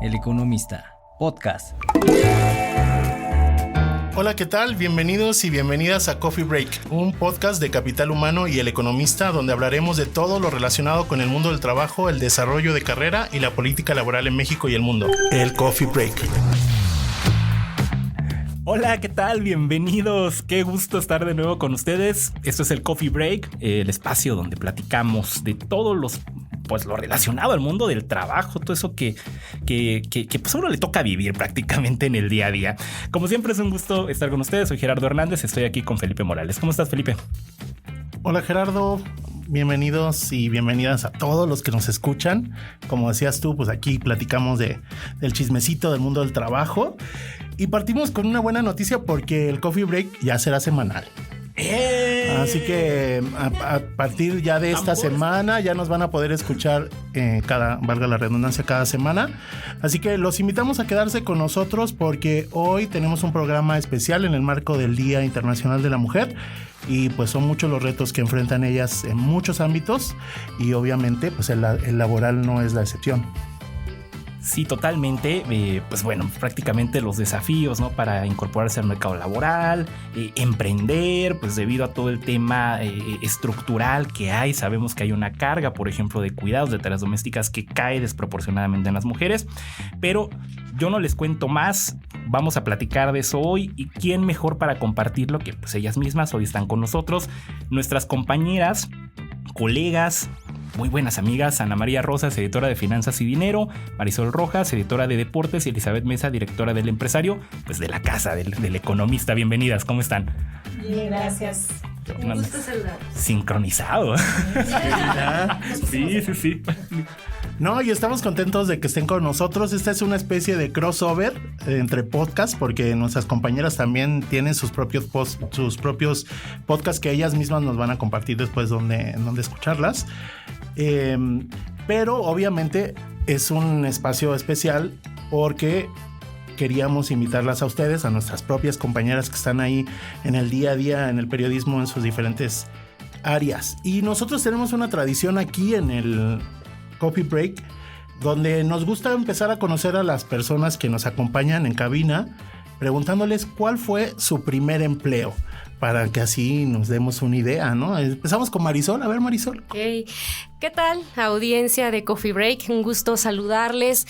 El Economista, podcast. Hola, ¿qué tal? Bienvenidos y bienvenidas a Coffee Break, un podcast de Capital Humano y El Economista, donde hablaremos de todo lo relacionado con el mundo del trabajo, el desarrollo de carrera y la política laboral en México y el mundo. El Coffee Break. Hola, ¿qué tal? Bienvenidos. Qué gusto estar de nuevo con ustedes. Esto es el Coffee Break, el espacio donde platicamos de todos los, pues lo relacionado al mundo del trabajo, todo eso que pues a uno le toca vivir prácticamente en el día a día. Como siempre es un gusto estar con ustedes. Soy Gerardo Hernández, estoy aquí con Felipe Morales. ¿Cómo estás, Felipe? Hola, Gerardo. Bienvenidos y bienvenidas a todos los que nos escuchan. Como decías tú, pues aquí platicamos del chismecito del mundo del trabajo. Y partimos con una buena noticia porque el Coffee Break ya será semanal. Así que a partir ya de esta semana ya nos van a poder escuchar valga la redundancia, cada semana. Así que los invitamos a quedarse con nosotros porque hoy tenemos un programa especial en el marco del Día Internacional de la Mujer. Y pues son muchos los retos que enfrentan ellas en muchos ámbitos y obviamente pues el laboral no es la excepción. Sí, totalmente. Pues bueno, prácticamente los desafíos, ¿no? Para incorporarse al mercado laboral, emprender, pues debido a todo el tema estructural que hay, sabemos que hay una carga, por ejemplo, de cuidados, de tareas domésticas que cae desproporcionadamente en las mujeres, pero yo no les cuento más. Vamos a platicar de eso hoy y quién mejor para compartirlo que pues ellas mismas hoy están con nosotros, nuestras compañeras, colegas, muy buenas amigas, Ana María Rosas, editora de Finanzas y Dinero, Marisol Rojas, editora de Deportes, y Elizabeth Mesa, directora del Empresario, pues de la casa del Economista. Bienvenidas, ¿cómo están? Bien, gracias. Un gusto saludar. Sincronizado. Sí. No, y estamos contentos de que estén con nosotros. Esta es una especie de crossover entre podcasts, porque nuestras compañeras también tienen sus propios podcasts que ellas mismas nos van a compartir después donde escucharlas. Pero obviamente es un espacio especial porque queríamos invitarlas a ustedes, a nuestras propias compañeras que están ahí en el día a día, en el periodismo, en sus diferentes áreas. Y nosotros tenemos una tradición aquí en el Coffee Break, donde nos gusta empezar a conocer a las personas que nos acompañan en cabina, preguntándoles cuál fue su primer empleo, para que así nos demos una idea, ¿no? Empezamos con Marisol. A ver, Marisol. Okay. ¿Qué tal, audiencia de Coffee Break? Un gusto saludarles.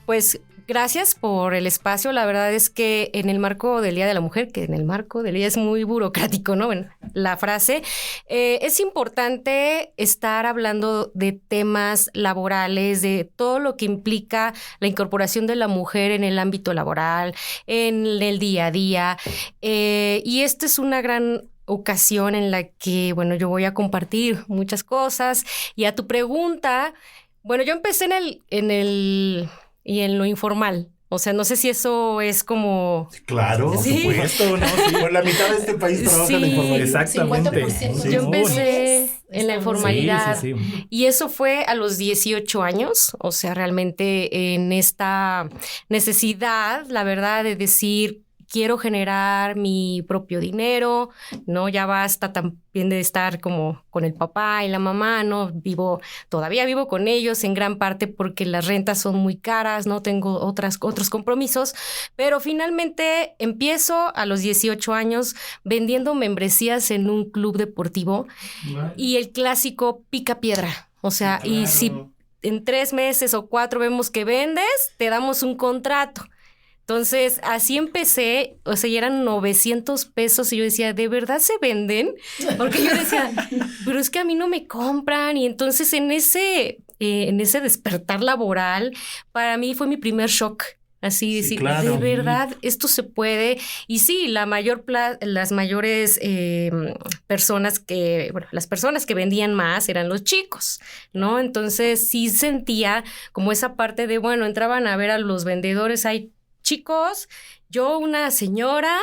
Pues gracias por el espacio. La verdad es que en el marco del Día de la Mujer, que en el marco del día es muy burocrático, ¿no? Bueno, la frase, es importante estar hablando de temas laborales, de todo lo que implica la incorporación de la mujer en el ámbito laboral, en el día a día. Y esta es una gran ocasión en la que, bueno, yo voy a compartir muchas cosas. Y a tu pregunta, bueno, yo empecé y en lo informal. O sea, no sé si eso es como... Claro, por supuesto, ¿no? Sí, por la mitad de este país trabaja en la informalidad. Exactamente. Sí. Yo empecé en la informalidad. Sí. Y eso fue a los 18 años. O sea, realmente en esta necesidad, la verdad, de decir, quiero generar mi propio dinero, ¿no? Ya basta también de estar como con el papá y la mamá, ¿no? Todavía vivo con ellos en gran parte porque las rentas son muy caras, ¿no? Tengo otros compromisos, pero finalmente empiezo a los 18 años vendiendo membresías en un club deportivo y el clásico pica piedra. O sea, claro. Y si en 3 meses o 4 vemos que vendes, te damos un contrato. Entonces, así empecé, o sea, y eran 900 pesos y yo decía, ¿de verdad se venden? Porque yo decía, pero es que a mí no me compran. Y entonces en ese despertar laboral, para mí fue mi primer shock. Así decir, sí, claro. De verdad, esto se puede. Y sí, las mayores personas las personas que vendían más eran los chicos, ¿no? Entonces sí sentía como esa parte de, bueno, entraban a ver a los vendedores, hay chicos, yo una señora,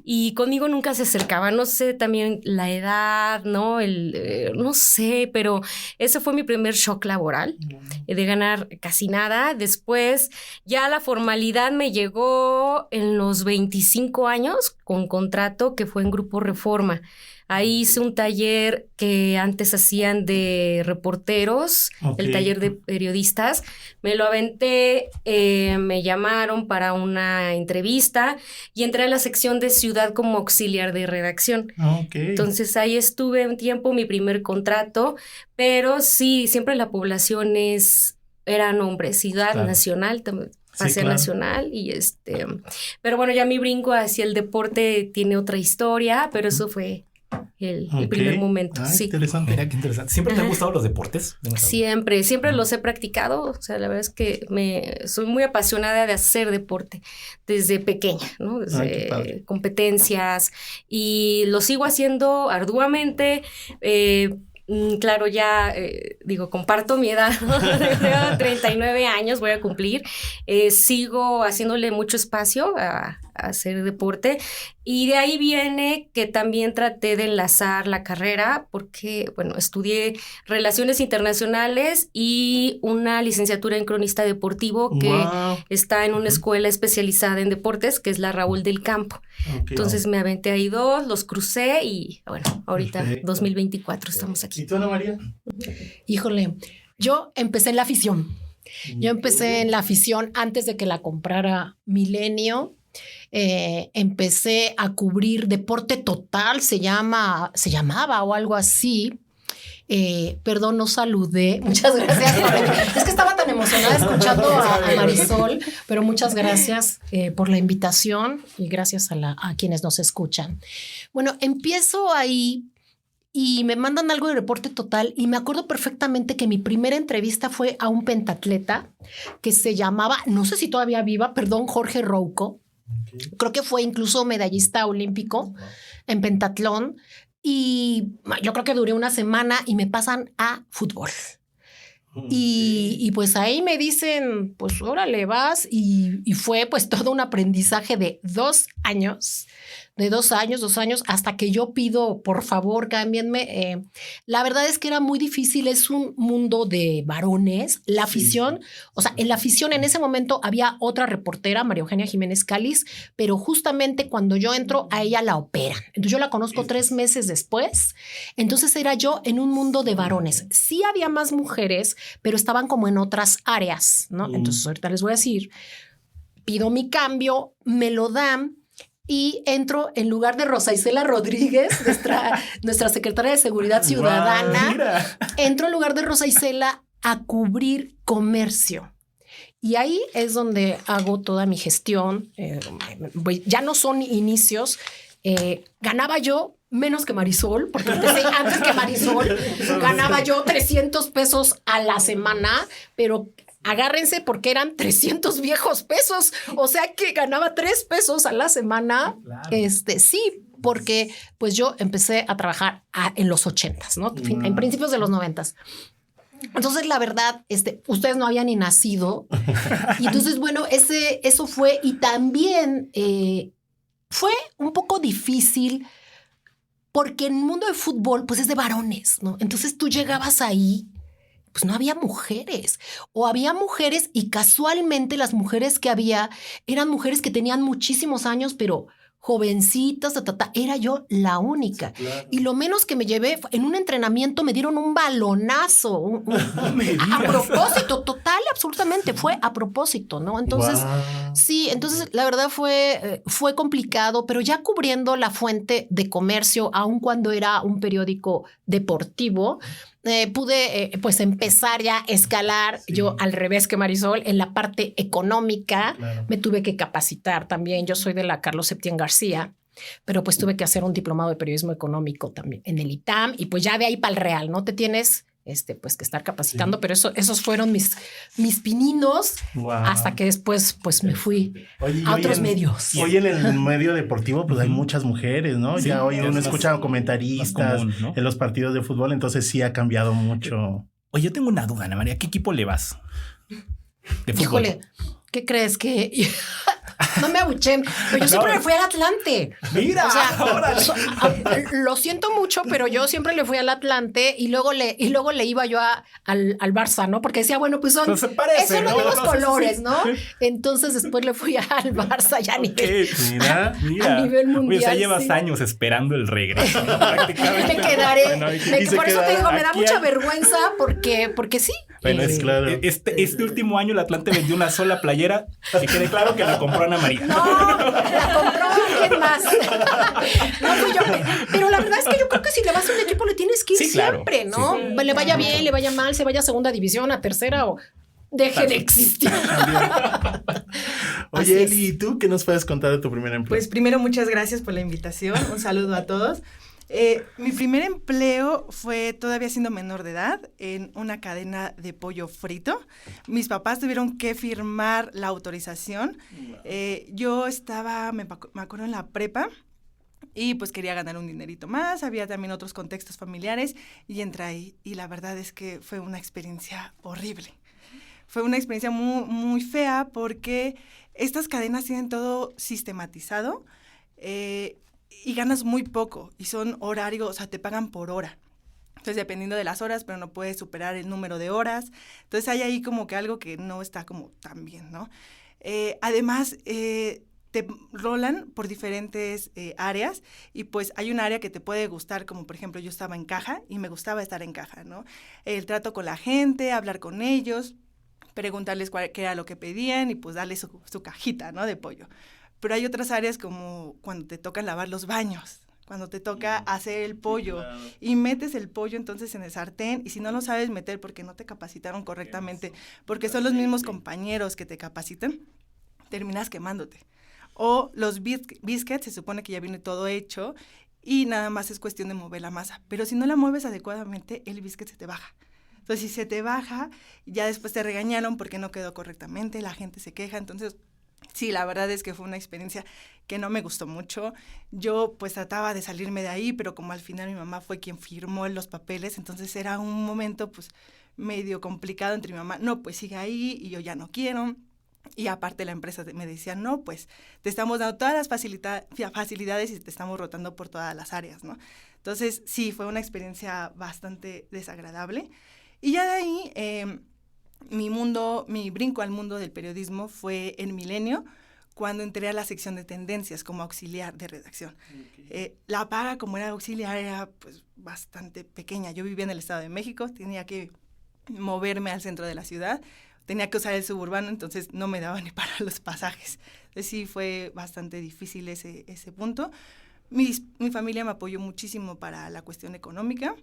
y conmigo nunca se acercaba. No sé, también la edad, ¿no? No sé, pero ese fue mi primer shock laboral, de ganar casi nada. Después ya la formalidad me llegó en los 25 años con contrato que fue en Grupo Reforma. Ahí hice un taller que antes hacían de reporteros, el taller de periodistas. Me lo aventé, me llamaron para una entrevista y entré a la sección de ciudad como auxiliar de redacción. Entonces ahí estuve un tiempo, mi primer contrato, pero sí, siempre la población eran hombres, ciudad nacional también. Hacia nacional y pero bueno, ya mi brinco hacia el deporte tiene otra historia, pero eso fue el primer momento. Sí. Interesante. Mira, qué interesante. ¿Siempre te han gustado los deportes? Siempre los he practicado. O sea, la verdad es que soy muy apasionada de hacer deporte desde pequeña, ¿no? Desde competencias y lo sigo haciendo arduamente. Claro, ya comparto mi edad, ¿no? Tengo 39 años, voy a cumplir. Sigo haciéndole mucho espacio a hacer deporte y de ahí viene que también traté de enlazar la carrera porque, bueno, estudié Relaciones Internacionales y una licenciatura en cronista deportivo que está en una escuela especializada en deportes, que es la Raúl del Campo. Entonces me aventé ahí 2, los crucé y, bueno, ahorita 2024 estamos aquí. ¿Y tú, Ana María? Híjole, yo empecé en la afición. Yo empecé en la afición antes de que la comprara Milenio. Empecé a cubrir Deporte Total, se llamaba o algo así. Perdón, no saludé. Muchas gracias. Es que estaba tan emocionada escuchando a Marisol, pero muchas gracias por la invitación y gracias a quienes nos escuchan. Bueno, empiezo ahí y me mandan algo de Deporte Total y me acuerdo perfectamente que mi primera entrevista fue a un pentatleta que se llamaba, no sé si todavía viva, Jorge Rouco. Creo que fue incluso medallista olímpico en pentatlón y yo creo que duré una semana y me pasan a fútbol. Y pues ahí me dicen, pues órale, vas y fue pues todo un aprendizaje de 2 años. De 2 años, hasta que yo pido, por favor, cámbienme. La verdad es que era muy difícil, es un mundo de varones. La afición, o sea, en la afición en ese momento había otra reportera, María Eugenia Jiménez Cáliz, pero justamente cuando yo entro, a ella la operan. Entonces yo la conozco 3 meses después. Entonces era yo en un mundo de varones. Sí había más mujeres, pero estaban como en otras áreas, ¿no? Entonces ahorita les voy a decir, pido mi cambio, me lo dan. Y entro en lugar de Rosa Isela Rodríguez, nuestra secretaria de Seguridad Ciudadana. Entro en lugar de Rosa Isela a cubrir comercio. Y ahí es donde hago toda mi gestión. Ya no son inicios. Ganaba yo menos que Marisol, porque empecé antes que Marisol. Ganaba yo 300 pesos a la semana, pero agárrense porque eran 300 viejos pesos. O sea que ganaba 3 pesos a la semana. Claro. Sí, porque pues yo empecé a trabajar en los 80s, ¿no? En principios de los 90s. Entonces, la verdad, ustedes no habían ni nacido. Y entonces, bueno, eso fue. Y también fue un poco difícil porque en el mundo del fútbol, pues es de varones, ¿no? Entonces tú llegabas ahí, pues no había mujeres o había mujeres y casualmente las mujeres que había eran mujeres que tenían muchísimos años, pero jovencitas, era yo la única. Claro. Y lo menos que me llevé, en un entrenamiento me dieron un balonazo. A propósito, total, absolutamente, fue a propósito, ¿no? Entonces, sí, entonces la verdad fue complicado, pero ya cubriendo la fuente de comercio, aun cuando era un periódico deportivo, pude pues empezar ya a escalar, yo al revés que Marisol, en la parte económica. Claro. Me tuve que capacitar también. Yo soy de la Carlos Septién García, pero pues tuve que hacer un diplomado de periodismo económico también en el ITAM y pues ya de ahí para el Real, ¿no? Te tienes pues que estar capacitando, pero esos fueron mis pininos hasta que después pues me fui a otros medios. Hoy en el medio deportivo pues hay muchas mujeres, ¿no? Sí, ya hoy uno escucha comentaristas común, ¿no? En los partidos de fútbol, entonces sí ha cambiado mucho. Oye, yo tengo una duda, Ana María, ¿qué equipo le vas? De fútbol. Híjole, ¿qué crees que No me abuchen. Pero yo siempre le fui al Atlante. Mira, O sea, órale. lo siento mucho, pero yo siempre le fui al Atlante y luego le iba yo al Barça, ¿no? Porque decía, bueno, pues son, Pues se parece, son los ¿no? mismos No, sí, colores, sí. ¿no? Entonces después le fui al Barça ya a nivel, Mira. a nivel mundial. Oye, o sea, llevas sí. años esperando el regreso, ¿no? Prácticamente. Me quedaré. Bueno, Por eso te digo, me da aquí mucha hay- vergüenza porque sí. Bueno, Claro. este último año el Atlante vendió una sola playera. Que quede claro que la compró Ana María. No, la compró alguien más. No fui yo. Pero la verdad es que yo creo que si le vas a un equipo le tienes que ir Sí, claro. siempre, ¿no? Sí, Le vaya bien, le vaya mal, se vaya a segunda división, a tercera o deje de existir. Así Oye, es. Eli, ¿y tú qué nos puedes contar de tu primer empleo? Pues primero, muchas gracias por la invitación. Un saludo a todos. Mi primer empleo fue todavía siendo menor de edad en una cadena de pollo frito. Mis papás tuvieron que firmar la autorización. Yo estaba, me acuerdo, en la prepa y pues quería ganar un dinerito más. Había también otros contextos familiares y entré ahí. Y la verdad es que fue una experiencia horrible. Fue una experiencia muy, muy fea porque estas cadenas tienen todo sistematizado. Y ganas muy poco, y son horarios, o sea, te pagan por hora. Entonces, dependiendo de las horas, pero no puedes superar el número de horas. Entonces, hay ahí como que algo que no está como tan bien, ¿no? Además, te rolan por diferentes áreas, y pues hay un área que te puede gustar, como por ejemplo, yo estaba en caja, y me gustaba estar en caja, ¿no? El trato con la gente, hablar con ellos, preguntarles qué era lo que pedían, y pues darles su cajita, ¿no? De pollo. Pero hay otras áreas como cuando te toca lavar los baños, cuando te toca hacer el pollo, y metes el pollo entonces en el sartén, y si no lo sabes meter porque no te capacitaron correctamente, porque son los mismos compañeros que te capacitan, terminas quemándote. O los biscuits, se supone que ya viene todo hecho y nada más es cuestión de mover la masa, pero si no la mueves adecuadamente, el biscuit se te baja. Entonces, si se te baja, ya después te regañaron porque no quedó correctamente, la gente se queja, entonces... Sí, la verdad es que fue una experiencia que no me gustó mucho. Yo pues trataba de salirme de ahí, pero como al final mi mamá fue quien firmó los papeles, entonces era un momento pues medio complicado entre mi mamá, no, pues sigue ahí y yo ya no quiero. Y aparte la empresa me decía, no, pues te estamos dando todas las facilidades y te estamos rotando por todas las áreas, ¿no? Entonces sí, fue una experiencia bastante desagradable. Y ya de ahí... mi brinco al mundo del periodismo fue en Milenio, cuando entré a la sección de tendencias como auxiliar de redacción. La paga como era auxiliar era pues bastante pequeña. Yo vivía en el Estado de México, tenía que moverme al centro de la ciudad, tenía que usar el suburbano, entonces no me daba ni para los pasajes. Entonces sí fue bastante difícil ese punto. Mi familia me apoyó muchísimo para la cuestión económica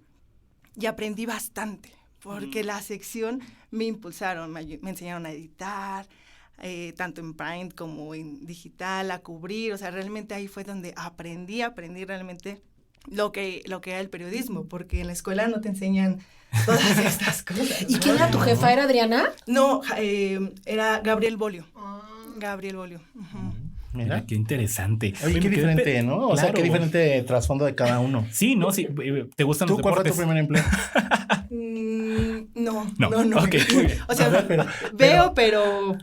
y aprendí bastante. Porque la sección me impulsaron, me enseñaron a editar, tanto en print como en digital, a cubrir, o sea, realmente ahí fue donde aprendí realmente lo que era el periodismo, porque en la escuela no te enseñan todas estas cosas. ¿Y quién era tu jefa? ¿Era Adriana? No, era Gabriel Bolio. Gabriel Bolio. Uh-huh. Mira, qué interesante. Oye, qué diferente, ¿no? O sea, qué diferente trasfondo de cada uno. Sí, ¿no? Sí, ¿te gustan los deportes? ¿Tú cuál fue tu primer empleo? No. Ok, muy bien. O sea, veo, pero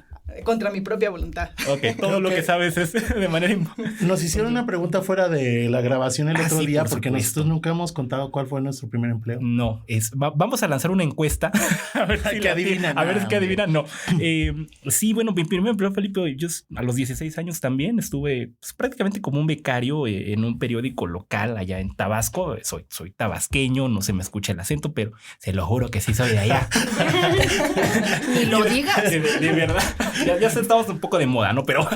contra mi propia voluntad. Ok, todo lo que sabes es de manera... Nos hicieron una pregunta fuera de la grabación el otro sí, día, por porque supuesto. nosotros nunca hemos contado cuál fue nuestro primer empleo. No, vamos a lanzar una encuesta. A ver si Que adivinan. A ver si adivinan. No. Sí, bueno, mi primer empleo, Felipe, yo a los 16 años también estuve pues, prácticamente como un becario en un periódico local allá en Tabasco. Soy tabasqueño, no se me escucha el acento, pero se lo juro que sí soy de allá. Ni lo digas. De verdad. Ya estamos un poco de moda, ¿no? Pero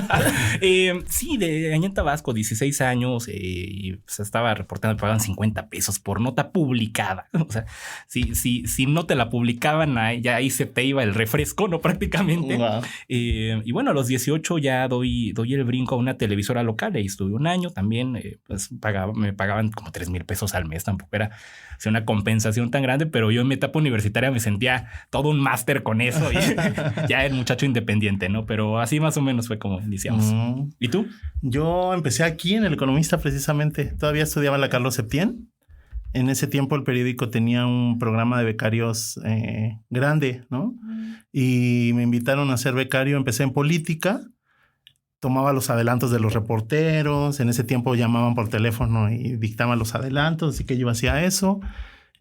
sí, de allá en Tabasco, 16 años, y pues, estaba reportando, me pagaban 50 pesos por nota publicada. O sea, si no te la publicaban, ya ahí se te iba el refresco, ¿no? Prácticamente. Wow. Y bueno, a los 18 ya doy el brinco a una televisora local. Ahí estuve un año también, pues me pagaban como 3,000 pesos al mes. Tampoco era una compensación tan grande, pero yo en mi etapa universitaria me sentía todo un máster con eso y ya el muchacho independiente, ¿no? Pero así más o menos fue como iniciamos. ¿Y tú? Yo empecé aquí en El Economista precisamente. Todavía estudiaba en la Carlos Septién. En ese tiempo el periódico tenía un programa de becarios grande, ¿no? Y me invitaron a ser becario. Empecé en política. tomaba los adelantos de los reporteros. En ese tiempo llamaban por teléfono y dictaban los adelantos, así que yo hacía eso.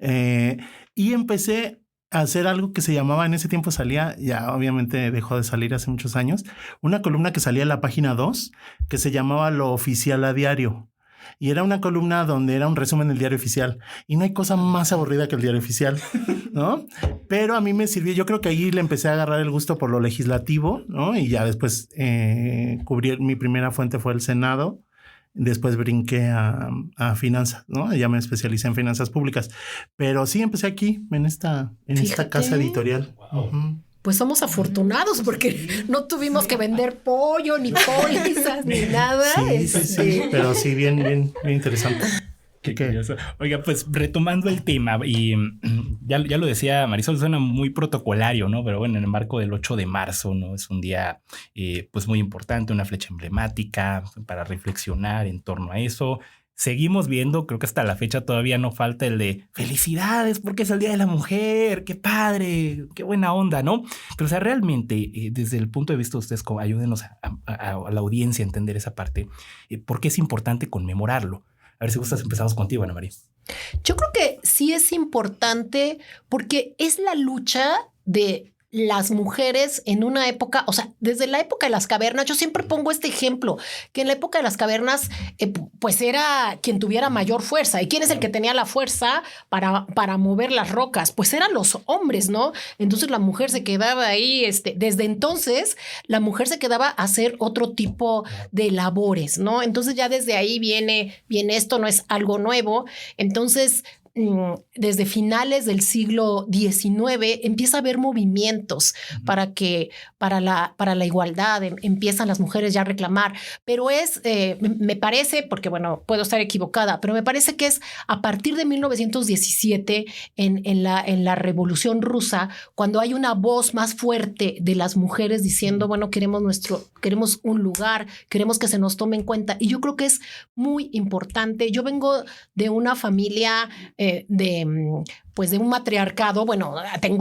Y empecé a hacer algo que se llamaba, en ese tiempo salía, ya obviamente dejó de salir hace muchos años, una columna que salía en la página 2 que se llamaba Lo Oficial a Diario. Y era una columna donde era un resumen del diario oficial. Y no hay cosa más aburrida que el diario oficial, ¿no? Pero a mí me sirvió. Yo creo que ahí le empecé a agarrar el gusto por lo legislativo, ¿no? Y ya después cubrí, mi primera fuente fue el Senado. Después brinqué a finanzas, ¿no? Ya me especialicé en finanzas públicas. Pero sí empecé aquí, en esta casa editorial. Wow. Uh-huh. Pues somos afortunados porque no tuvimos que vender pollo, ni pólizas, ni nada. Sí. Pero sí, bien interesante. Qué curioso. Oiga, pues retomando el tema, y ya lo decía Marisol, suena muy protocolario, ¿no? Pero bueno, en el marco del 8 de marzo, ¿no? Es un día pues muy importante, una fecha emblemática para reflexionar en torno a eso. Seguimos viendo, creo que hasta la fecha todavía no falta el de felicidades porque es el Día de la Mujer, qué padre, qué buena onda, ¿no? Pero o sea, realmente desde el punto de vista de ustedes, ayúdenos a la audiencia a entender esa parte, ¿por qué es importante conmemorarlo? A ver si gustas, empezamos contigo, Ana María. Yo creo que sí es importante porque es la lucha de las mujeres en una época, o sea, desde la época de las cavernas. Yo siempre pongo este ejemplo, que en la época de las cavernas, pues era quien tuviera mayor fuerza. ¿Y quién es el que tenía la fuerza para mover las rocas? Pues eran los hombres, ¿no? Entonces la mujer se quedaba ahí, desde entonces la mujer se quedaba a hacer otro tipo de labores, ¿no? Entonces ya desde ahí viene esto, no es algo nuevo. Entonces, desde finales del siglo XIX empieza a haber movimientos para la igualdad, empiezan las mujeres ya a reclamar, pero me parece, porque bueno, puedo estar equivocada, pero me parece que es a partir de 1917 en la Revolución Rusa, cuando hay una voz más fuerte de las mujeres diciendo, bueno, queremos un lugar, queremos que se nos tome en cuenta, y yo creo que es muy importante. Yo vengo de una familia de un matriarcado. Bueno,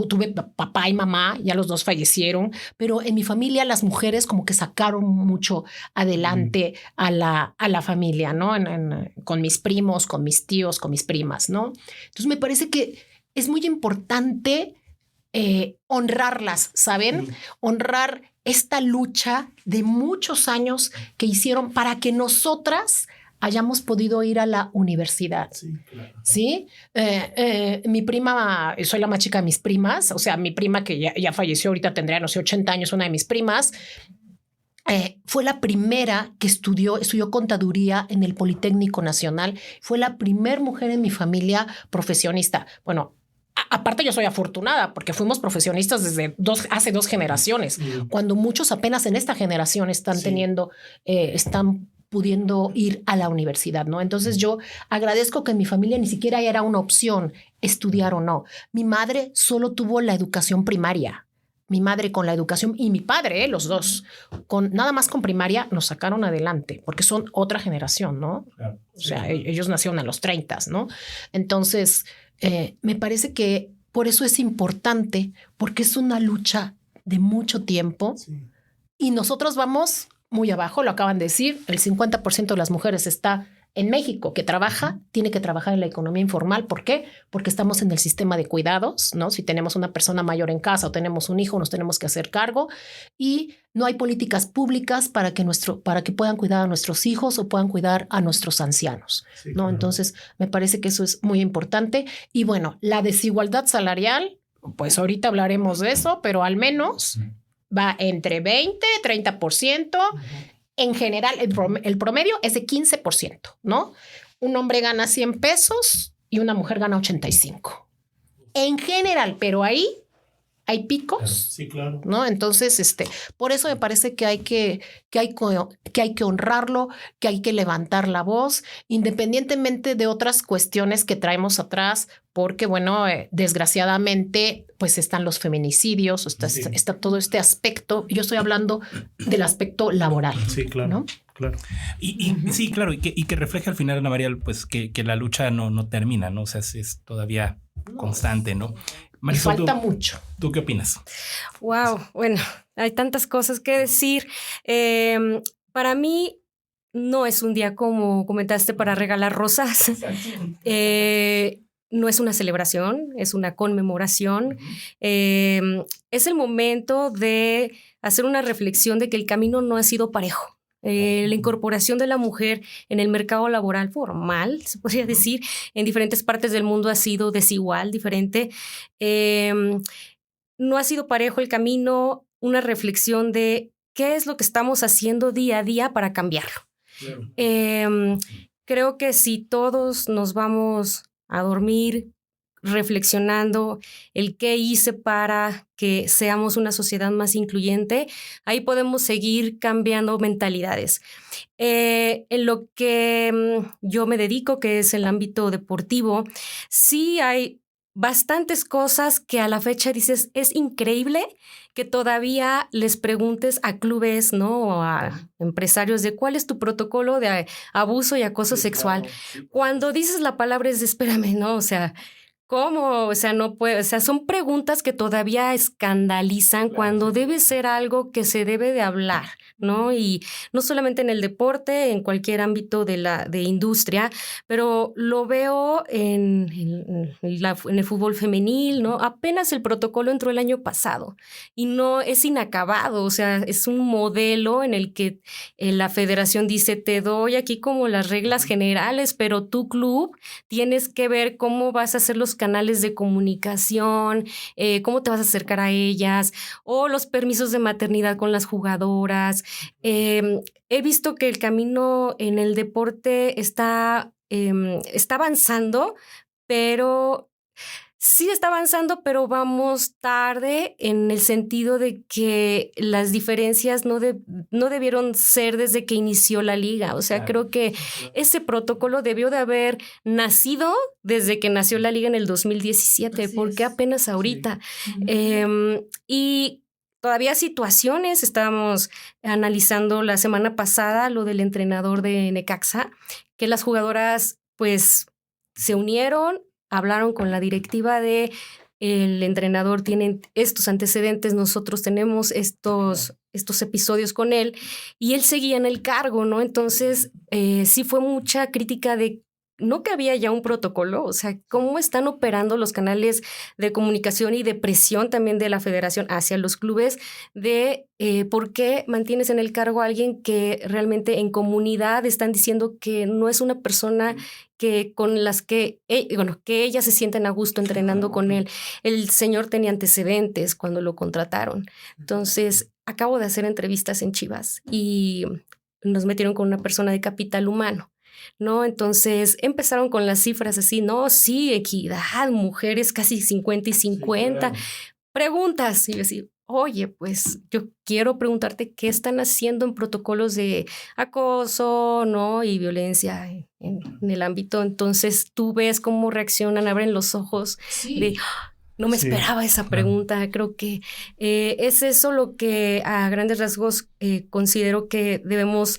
tuve papá y mamá, ya los dos fallecieron, pero en mi familia las mujeres como que sacaron mucho adelante a la familia, ¿no? Con mis primos, con mis tíos, con mis primas, ¿no? Entonces me parece que es muy importante honrarlas, ¿saben? Honrar esta lucha de muchos años que hicieron para que nosotras hayamos podido ir a la universidad. Sí, claro. ¿Sí? Mi prima, soy la más chica de mis primas, o sea, mi prima que ya falleció, ahorita tendría, no sé, 80 años, una de mis primas, fue la primera que estudió contaduría en el Politécnico Nacional, fue la primera mujer en mi familia profesionista. Bueno, aparte yo soy afortunada porque fuimos profesionistas desde hace 2 generaciones, cuando muchos apenas en esta generación están están pudiendo ir a la universidad, ¿no? Entonces yo agradezco que en mi familia ni siquiera era una opción estudiar o no. Mi madre solo tuvo la educación primaria. Mi madre con la educación y mi padre, los dos, nada más con primaria nos sacaron adelante porque son otra generación, ¿no? Claro, sí. O sea, ellos nacieron a los 30, ¿no? Entonces, me parece que por eso es importante, porque es una lucha de mucho tiempo y nosotros vamos muy abajo, lo acaban de decir, el 50% de las mujeres está en México que trabaja, tiene que trabajar en la economía informal. ¿Por qué? Porque estamos en el sistema de cuidados, ¿no? Si tenemos una persona mayor en casa o tenemos un hijo, nos tenemos que hacer cargo y no hay políticas públicas para que puedan cuidar a nuestros hijos o puedan cuidar a nuestros ancianos, ¿no? Claro. Entonces, me parece que eso es muy importante. Y bueno, la desigualdad salarial, pues ahorita hablaremos de eso, pero al menos va entre 20, 30%. En general, el promedio es de 15%, ¿no? Un hombre gana 100 pesos y una mujer gana 85. En general, pero ahí hay picos. Claro. Sí, claro. ¿No? Entonces, por eso me parece que hay que honrarlo, que hay que levantar la voz, independientemente de otras cuestiones que traemos atrás, porque, bueno, desgraciadamente, pues están los feminicidios, está todo este aspecto. Yo estoy hablando del aspecto laboral. Sí, claro. ¿No? Claro. Y sí, claro, y que refleja al final, Ana María, pues que la lucha no termina, ¿no? O sea, es todavía constante, ¿no? Marisol, falta mucho. ¿Tú qué opinas? Wow, bueno, hay tantas cosas que decir. para mí no es un día como comentaste para regalar rosas. No es una celebración, es una conmemoración. Es el momento de hacer una reflexión de que el camino no ha sido parejo. La incorporación de la mujer en el mercado laboral formal, se podría decir, en diferentes partes del mundo ha sido desigual, diferente. No ha sido parejo el camino, una reflexión de qué es lo que estamos haciendo día a día para cambiarlo. Creo que si todos nos vamos a dormir reflexionando el qué hice para que seamos una sociedad más incluyente, ahí podemos seguir cambiando mentalidades. En lo que yo me dedico, que es el ámbito deportivo, sí hay bastantes cosas que a la fecha dices, es increíble que todavía les preguntes a clubes, ¿no? O a empresarios de cuál es tu protocolo de abuso y acoso sexual. Claro. Cuando dices la palabra es de espérame, ¿no? O sea, ¿cómo? O sea, no puede, o sea, son preguntas que todavía escandalizan cuando debe ser algo que se debe de hablar, ¿no? Y no solamente en el deporte, en cualquier ámbito de industria, pero lo veo en el fútbol femenil, ¿no? Apenas el protocolo entró el año pasado y no es inacabado, o sea, es un modelo en el que la federación dice, te doy aquí como las reglas generales, pero tu club tienes que ver cómo vas a hacer los canales de comunicación, cómo te vas a acercar a ellas, o los permisos de maternidad con las jugadoras. He visto que el camino en el deporte está avanzando, pero sí está avanzando, pero vamos tarde en el sentido de que las diferencias no debieron ser desde que inició la liga. O sea, creo que ese protocolo debió de haber nacido desde que nació la liga en el 2017, porque apenas ahorita. Y todavía situaciones, estábamos analizando la semana pasada lo del entrenador de Necaxa, que las jugadoras pues se unieron, hablaron con la directiva de el entrenador tiene estos antecedentes, nosotros tenemos estos episodios con él y él seguía en el cargo, ¿no? Entonces sí fue mucha crítica de no que había ya un protocolo, o sea, cómo están operando los canales de comunicación y de presión también de la federación hacia los clubes de por qué mantienes en el cargo a alguien que realmente en comunidad están diciendo que no es una persona que con las que ellas se sienten a gusto entrenando con él. El señor tenía antecedentes cuando lo contrataron. Entonces, acabo de hacer entrevistas en Chivas y nos metieron con una persona de capital humano, ¿no? Entonces empezaron con las cifras así, no, sí, equidad, mujeres casi 50 y 50. Sí, claro. Preguntas, y yo así, oye, pues yo quiero preguntarte qué están haciendo en protocolos de acoso, ¿no? Y violencia en el ámbito. Entonces tú ves cómo reaccionan, abren los ojos de... No me esperaba esa pregunta. Creo que es eso lo que a grandes rasgos considero que debemos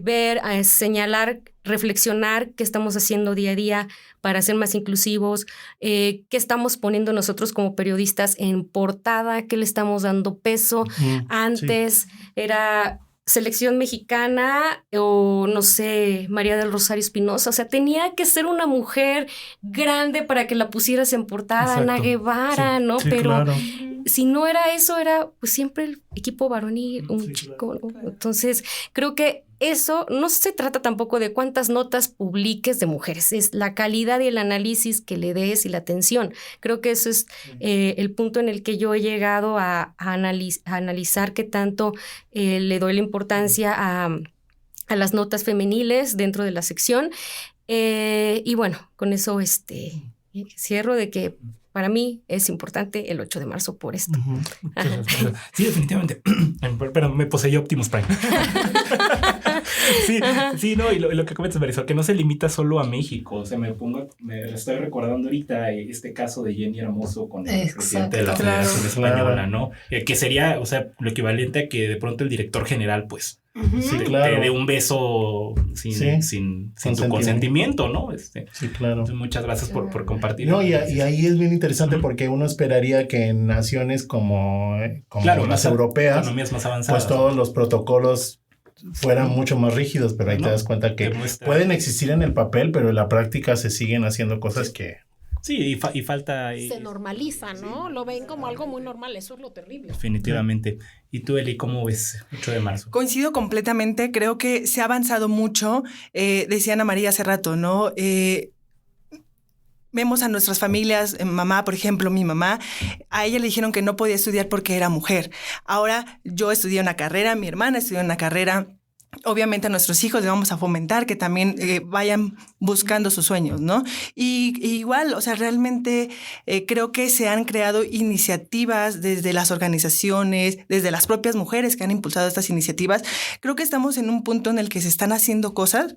ver, señalar, reflexionar qué estamos haciendo día a día para ser más inclusivos, qué estamos poniendo nosotros como periodistas en portada, qué le estamos dando peso. Antes era selección mexicana o no sé, María del Rosario Espinosa, o sea, tenía que ser una mujer grande para que la pusieras en portada, Ana Guevara, ¿no? Pero claro, si no era eso, era pues siempre el equipo varonil, un chico, ¿no? Entonces, creo que eso no se trata tampoco de cuántas notas publiques de mujeres, es la calidad y el análisis que le des y la atención. Creo que eso es el punto en el que yo he llegado a analizar qué tanto le doy la importancia a las notas femeniles dentro de la sección. Y bueno, con eso cierro de que para mí es importante el 8 de marzo por esto. Sí, definitivamente. Pero me poseyó Optimus Prime. Sí, no, y lo que comentas, Marisol, que no se limita solo a México. O sea, me estoy recordando ahorita este caso de Jenny Hermoso con el presidente de la Federación Española, ¿no? Que sería, o sea, lo equivalente a que de pronto el director general, pues, te dé un beso sin tu consentimiento, ¿no? Sí, claro. Entonces, muchas gracias por compartir. No, y ahí es bien interesante porque uno esperaría que en naciones como las europeas, economías más avanzadas, pues todos los protocolos fueran mucho más rígidos, pero ahí te das cuenta que pueden existir en el papel, pero en la práctica se siguen haciendo cosas que... Sí, y falta... Se normaliza, ¿no? Lo ven como algo muy normal, eso es lo terrible. Definitivamente. ¿Y tú, Eli, cómo ves 8 de marzo? Coincido completamente, creo que se ha avanzado mucho, decía Ana María hace rato, ¿no? Vemos a nuestras familias, mamá, por ejemplo, mi mamá, a ella le dijeron que no podía estudiar porque era mujer. Ahora yo estudié una carrera, mi hermana estudió una carrera. Obviamente a nuestros hijos les vamos a fomentar que también vayan buscando sus sueños, ¿no? Y igual, o sea, realmente creo que se han creado iniciativas desde las organizaciones, desde las propias mujeres que han impulsado estas iniciativas. Creo que estamos en un punto en el que se están haciendo cosas,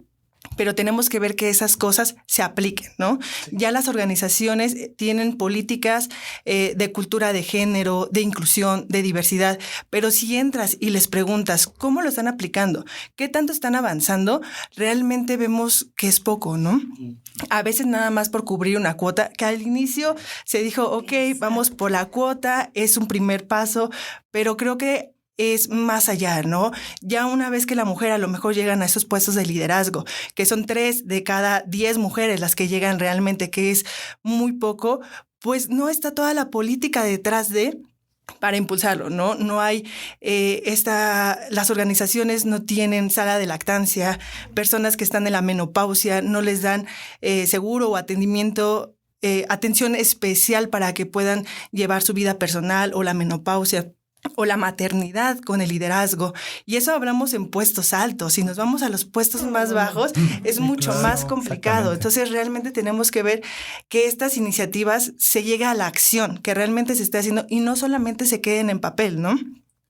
pero tenemos que ver que esas cosas se apliquen, ¿no? Sí. Ya las organizaciones tienen políticas de cultura de género, de inclusión, de diversidad, pero si entras y les preguntas cómo lo están aplicando, qué tanto están avanzando, realmente vemos que es poco, ¿no? A veces nada más por cubrir una cuota, que al inicio se dijo, ok, vamos por la cuota, es un primer paso, pero creo que es más allá, ¿no? Ya una vez que la mujer a lo mejor llegan a esos puestos de liderazgo, que son 3 de cada 10 mujeres las que llegan realmente, que es muy poco, pues no está toda la política detrás para impulsarlo, ¿no? No hay las organizaciones no tienen sala de lactancia, personas que están en la menopausia no les dan seguro o atendimiento, atención especial para que puedan llevar su vida personal o la menopausia o la maternidad con el liderazgo. Y eso hablamos en puestos altos. Si nos vamos a los puestos más bajos, es mucho más complicado. Entonces, realmente tenemos que ver que estas iniciativas se lleguen a la acción, que realmente se esté haciendo y no solamente se queden en papel, ¿no?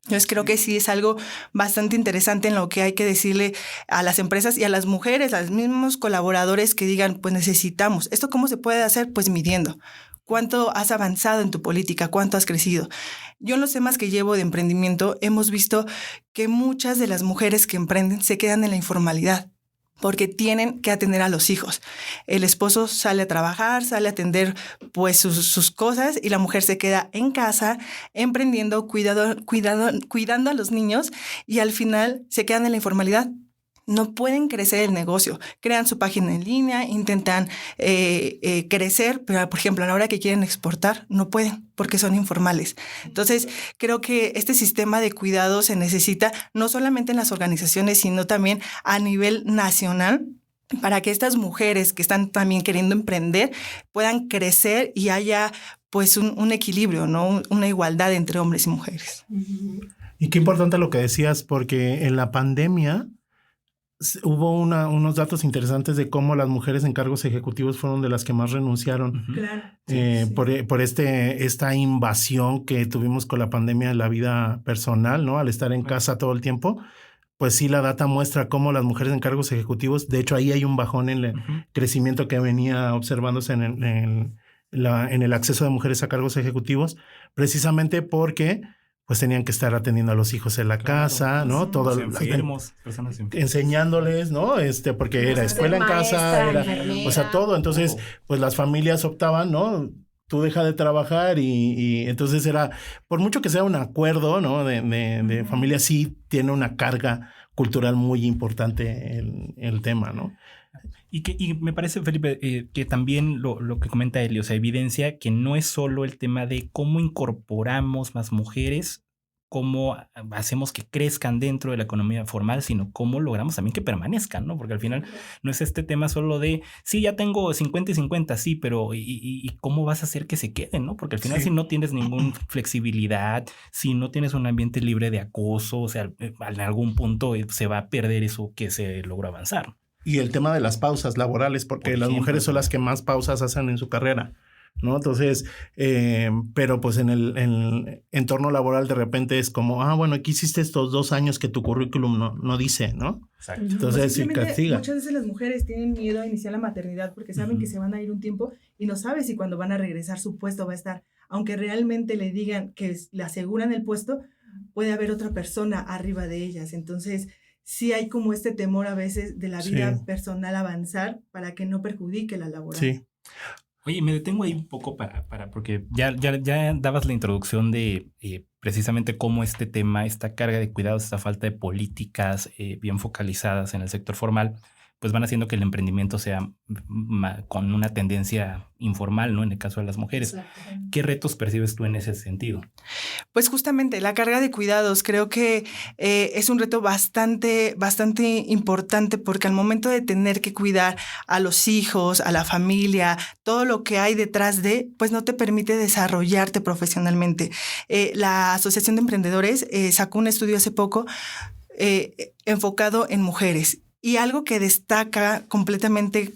Yo creo que sí es algo bastante interesante en lo que hay que decirle a las empresas y a las mujeres, a los mismos colaboradores que digan, pues necesitamos. ¿Esto cómo se puede hacer? Pues midiendo. ¿Cuánto has avanzado en tu política? ¿Cuánto has crecido? Yo en los temas que llevo de emprendimiento hemos visto que muchas de las mujeres que emprenden se quedan en la informalidad porque tienen que atender a los hijos. El esposo sale a trabajar, sale a atender pues sus cosas y la mujer se queda en casa emprendiendo, cuidando a los niños y al final se quedan en la informalidad. No pueden crecer el negocio, crean su página en línea, intentan crecer, pero por ejemplo a la hora que quieren exportar no pueden porque son informales. Entonces creo que este sistema de cuidado se necesita no solamente en las organizaciones, sino también a nivel nacional para que estas mujeres que están también queriendo emprender puedan crecer y haya pues un equilibrio, ¿no? Una igualdad entre hombres y mujeres. Y qué importante lo que decías, porque en la pandemia hubo unos datos interesantes de cómo las mujeres en cargos ejecutivos fueron de las que más renunciaron. Claro. Por esta invasión que tuvimos con la pandemia en la vida personal, ¿no? Al estar en casa todo el tiempo, pues sí, la data muestra cómo las mujeres en cargos ejecutivos, de hecho ahí hay un bajón en el crecimiento que venía observándose en el acceso de mujeres a cargos ejecutivos, precisamente porque pues tenían que estar atendiendo a los hijos en la casa, ¿no? Todo enfermos, personas enfermas. Enseñándoles, ¿no? Porque era escuela en casa, era, o sea, todo. Entonces, pues las familias optaban, ¿no? Tú deja de trabajar y entonces era, por mucho que sea un acuerdo, ¿no? De familia, sí tiene una carga cultural muy importante el tema, ¿no? Y me parece, Felipe, que también lo que comenta Eli, o sea, evidencia que no es solo el tema de cómo incorporamos más mujeres, cómo hacemos que crezcan dentro de la economía formal, sino cómo logramos también que permanezcan, ¿no? Porque al final no es este tema solo de, sí, ya tengo 50 y 50, sí, pero ¿y cómo vas a hacer que se queden, no? Porque al final si no tienes ninguna flexibilidad, si no tienes un ambiente libre de acoso, o sea, en algún punto se va a perder eso que se logró avanzar. Y el tema de las pausas laborales, porque las mujeres son las que más pausas hacen en su carrera, ¿no? Entonces, pero pues en el entorno laboral de repente es como, bueno, aquí hiciste estos 2 años que tu currículum no dice, ¿no? Exacto. Pues Entonces, sí castiga. Muchas veces las mujeres tienen miedo a iniciar la maternidad porque saben que se van a ir un tiempo y no saben si cuando van a regresar su puesto va a estar. Aunque realmente le digan que le aseguran el puesto, puede haber otra persona arriba de ellas. Entonces, sí hay como este temor a veces de la vida personal avanzar para que no perjudique la laboral. Sí. Oye, me detengo ahí un poco porque ya dabas la introducción de precisamente cómo este tema, esta carga de cuidados, esta falta de políticas bien focalizadas en el sector formal, pues van haciendo que el emprendimiento sea con una tendencia informal, ¿no? En el caso de las mujeres. ¿Qué retos percibes tú en ese sentido? Pues justamente la carga de cuidados creo que es un reto bastante importante, porque al momento de tener que cuidar a los hijos, a la familia, todo lo que hay detrás de, pues no te permite desarrollarte profesionalmente. La Asociación de Emprendedores sacó un estudio hace poco enfocado en mujeres. Y algo que destaca completamente,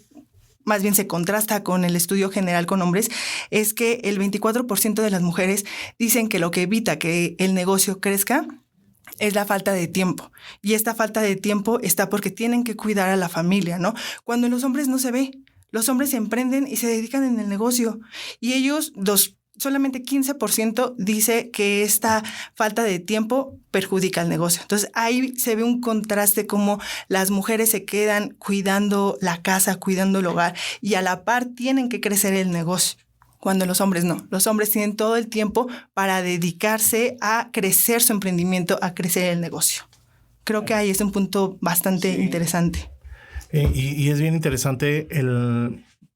más bien se contrasta con el estudio general con hombres, es que el 24% de las mujeres dicen que lo que evita que el negocio crezca es la falta de tiempo. Y esta falta de tiempo está porque tienen que cuidar a la familia, ¿no? Cuando en los hombres no se ve. Los hombres emprenden y se dedican en el negocio. Y ellos, solamente 15% dice que esta falta de tiempo perjudica el negocio. Entonces ahí se ve un contraste, como las mujeres se quedan cuidando la casa, cuidando el hogar, y a la par tienen que crecer el negocio, cuando los hombres no. Los hombres tienen todo el tiempo para dedicarse a crecer su emprendimiento, a crecer el negocio. Creo que ahí es un punto bastante interesante. Y es bien interesante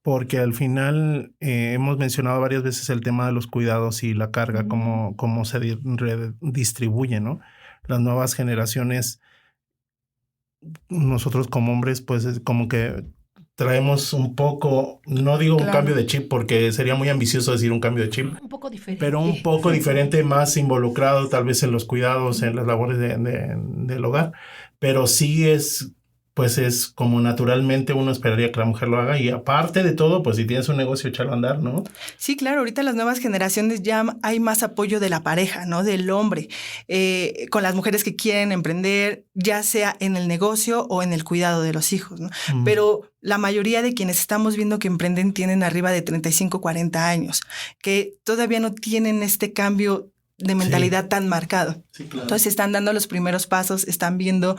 porque al final hemos mencionado varias veces el tema de los cuidados y la carga, cómo se redistribuye, ¿no? Las nuevas generaciones, nosotros como hombres, pues es como que traemos un poco, no digo un cambio de chip, porque sería muy ambicioso decir un cambio de chip. Un poco diferente. Pero un poco diferente, más involucrado tal vez en los cuidados, en las labores del hogar. Pero sí pues es como naturalmente uno esperaría que la mujer lo haga, y aparte de todo, pues si tienes un negocio, echarlo a andar, ¿no? Sí, claro, ahorita las nuevas generaciones ya hay más apoyo de la pareja, ¿no? Del hombre, con las mujeres que quieren emprender, ya sea en el negocio o en el cuidado de los hijos, ¿no? Pero la mayoría de quienes estamos viendo que emprenden tienen arriba de 35, 40 años, que todavía no tienen este cambio de mentalidad tan marcado. Sí, claro. Entonces están dando los primeros pasos, están viendo,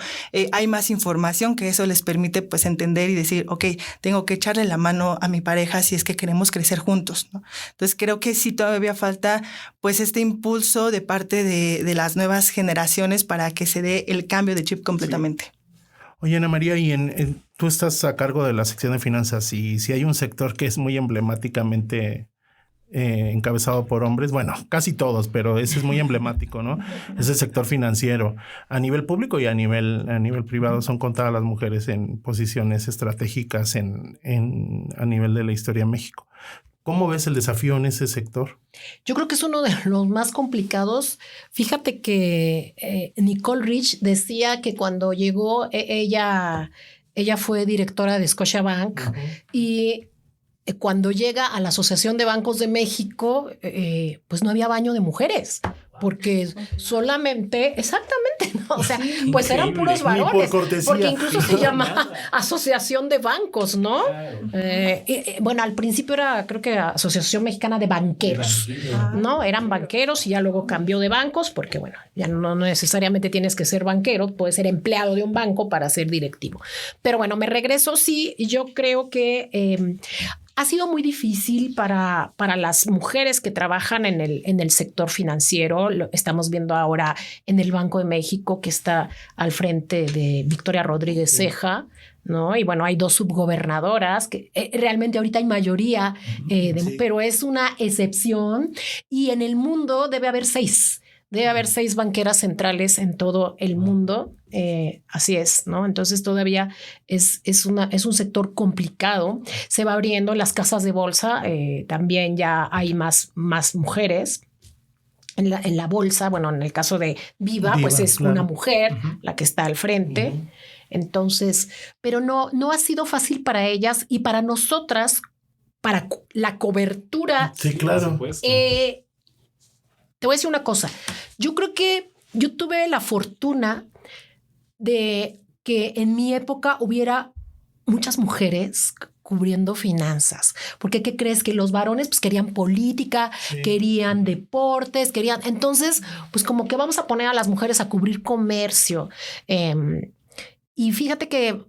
hay más información que eso les permite pues entender y decir, ok, tengo que echarle la mano a mi pareja si es que queremos crecer juntos, ¿no? Entonces creo que sí todavía falta pues este impulso de parte de las nuevas generaciones para que se dé el cambio de chip completamente. Sí. Oye, Ana María, y tú estás a cargo de la sección de finanzas, y si hay un sector que es muy emblemáticamente encabezado por hombres, bueno, casi todos, pero ese es muy emblemático, ¿no? Es el sector financiero. A nivel público y a nivel privado son contadas las mujeres en posiciones estratégicas a nivel de la historia de México. ¿Cómo ves el desafío en ese sector? Yo creo que es uno de los más complicados. Fíjate que Nicole Rich decía que cuando llegó, ella fue directora de Scotiabank, y cuando llega a la Asociación de Bancos de México, pues no había baño de mujeres, porque solamente, exactamente, ¿no? O sea, pues eran puros varones, porque incluso se llama Asociación de Bancos, ¿no? Bueno, al principio era, creo que Asociación Mexicana de Banqueros, ¿no? Eran banqueros, y ya luego cambió de bancos, porque bueno, ya no necesariamente tienes que ser banquero, puedes ser empleado de un banco para ser directivo. Pero bueno, me regreso, sí, yo creo que ha sido muy difícil para las mujeres que trabajan en el sector financiero. Lo estamos viendo ahora en el Banco de México, que está al frente de Victoria Rodríguez Ceja, ¿no? Y bueno, hay 2 subgobernadoras, que realmente ahorita hay mayoría, pero es una excepción. Y en el mundo debe haber 6. Debe haber 6 banqueras centrales en todo el mundo. Así es, ¿no? Entonces todavía es un sector complicado. Se va abriendo las casas de bolsa. También ya hay más mujeres en la bolsa. Bueno, en el caso de Viva, pues es claro, una mujer la que está al frente. Entonces, pero no ha sido fácil para ellas, y para nosotras, para la cobertura. Sí, claro. Te voy a decir una cosa. Yo creo que yo tuve la fortuna de que en mi época hubiera muchas mujeres cubriendo finanzas. Porque ¿qué crees? Que los varones pues querían política, querían deportes, entonces pues como que vamos a poner a las mujeres a cubrir comercio. Y fíjate que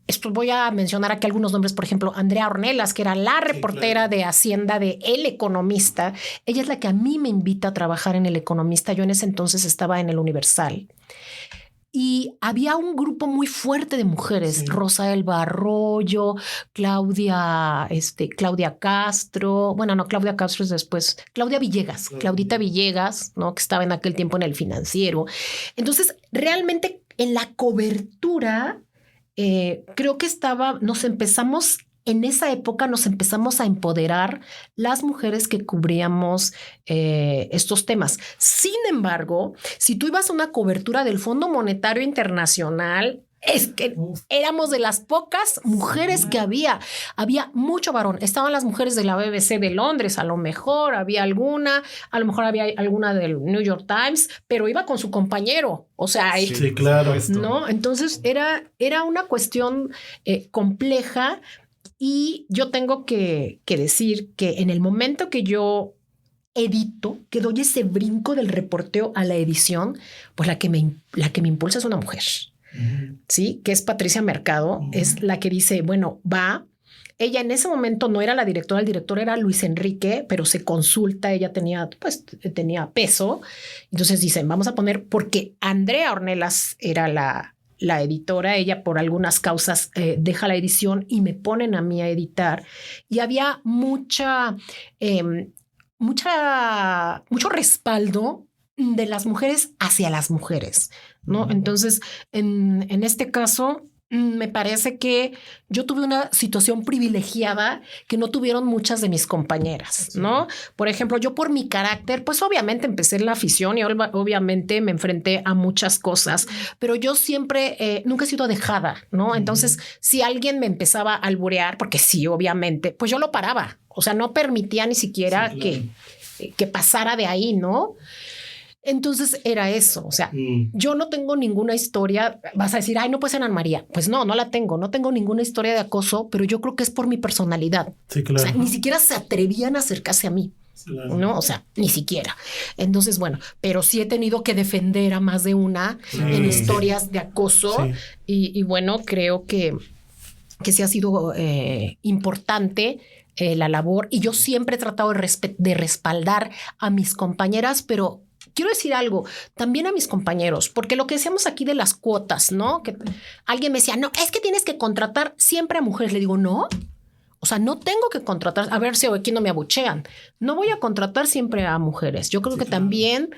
esto voy a mencionar aquí algunos nombres, por ejemplo, Andrea Ornelas, que era la reportera de Hacienda de El Economista. Ella es la que a mí me invita a trabajar en El Economista. Yo en ese entonces estaba en El Universal. Y había un grupo muy fuerte de mujeres, Rosa Elba Arroyo, Claudia Castro, bueno, no, Claudia Castro es después, Claudita Villegas, ¿no? Que estaba en aquel tiempo en El Financiero. Entonces, realmente en la cobertura, creo que en esa época nos empezamos a empoderar las mujeres que cubríamos estos temas. Sin embargo, si tú ibas a una cobertura del Fondo Monetario Internacional, es que éramos de las pocas mujeres que había mucho varón. Estaban las mujeres de la BBC de Londres, a lo mejor había alguna del New York Times, pero iba con su compañero. O sea, sí, claro. ¿No? Entonces era una cuestión compleja. Y yo tengo que decir que en el momento que yo edito, que doy ese brinco del reporteo a la edición, pues la que me impulsa es una mujer, ¿sí? Que es Patricia Mercado, es la que dice, bueno, va. Ella en ese momento no era la directora, el director era Luis Enrique, pero se consulta, ella tenía peso. Entonces dicen, vamos a poner, porque Andrea Ornelas era la editora, ella por algunas causas deja la edición y me ponen a mí a editar. Y había mucho respaldo de las mujeres hacia las mujeres, ¿no? Entonces, en este caso, me parece que yo tuve una situación privilegiada que no tuvieron muchas de mis compañeras, ¿no? Por ejemplo, yo por mi carácter, pues obviamente empecé en la afición y obviamente me enfrenté a muchas cosas, pero yo siempre, nunca he sido dejada, ¿no? Entonces, si alguien me empezaba a alburear, porque sí, obviamente, pues yo lo paraba. O sea, no permitía ni siquiera que pasara de ahí, ¿no? Entonces era eso. O sea, yo no tengo ninguna historia. Vas a decir, ay, no puede ser Ana María. Pues no la tengo. No tengo ninguna historia de acoso, pero yo creo que es por mi personalidad. Sí, claro. O sea, ni siquiera se atrevían a acercarse a mí. Claro. No, o sea, ni siquiera. Entonces, bueno, pero sí he tenido que defender a más de una en historias de acoso. Sí. Y bueno, creo que sí ha sido importante la labor. Y yo siempre he tratado de respaldar a mis compañeras, pero quiero decir algo también a mis compañeros, porque lo que decíamos aquí de las cuotas, ¿no? Que alguien me decía, no, es que tienes que contratar siempre a mujeres. Le digo, no. O sea, no tengo que contratar, a ver si aquí no me abuchean. No voy a contratar siempre a mujeres. Yo creo que también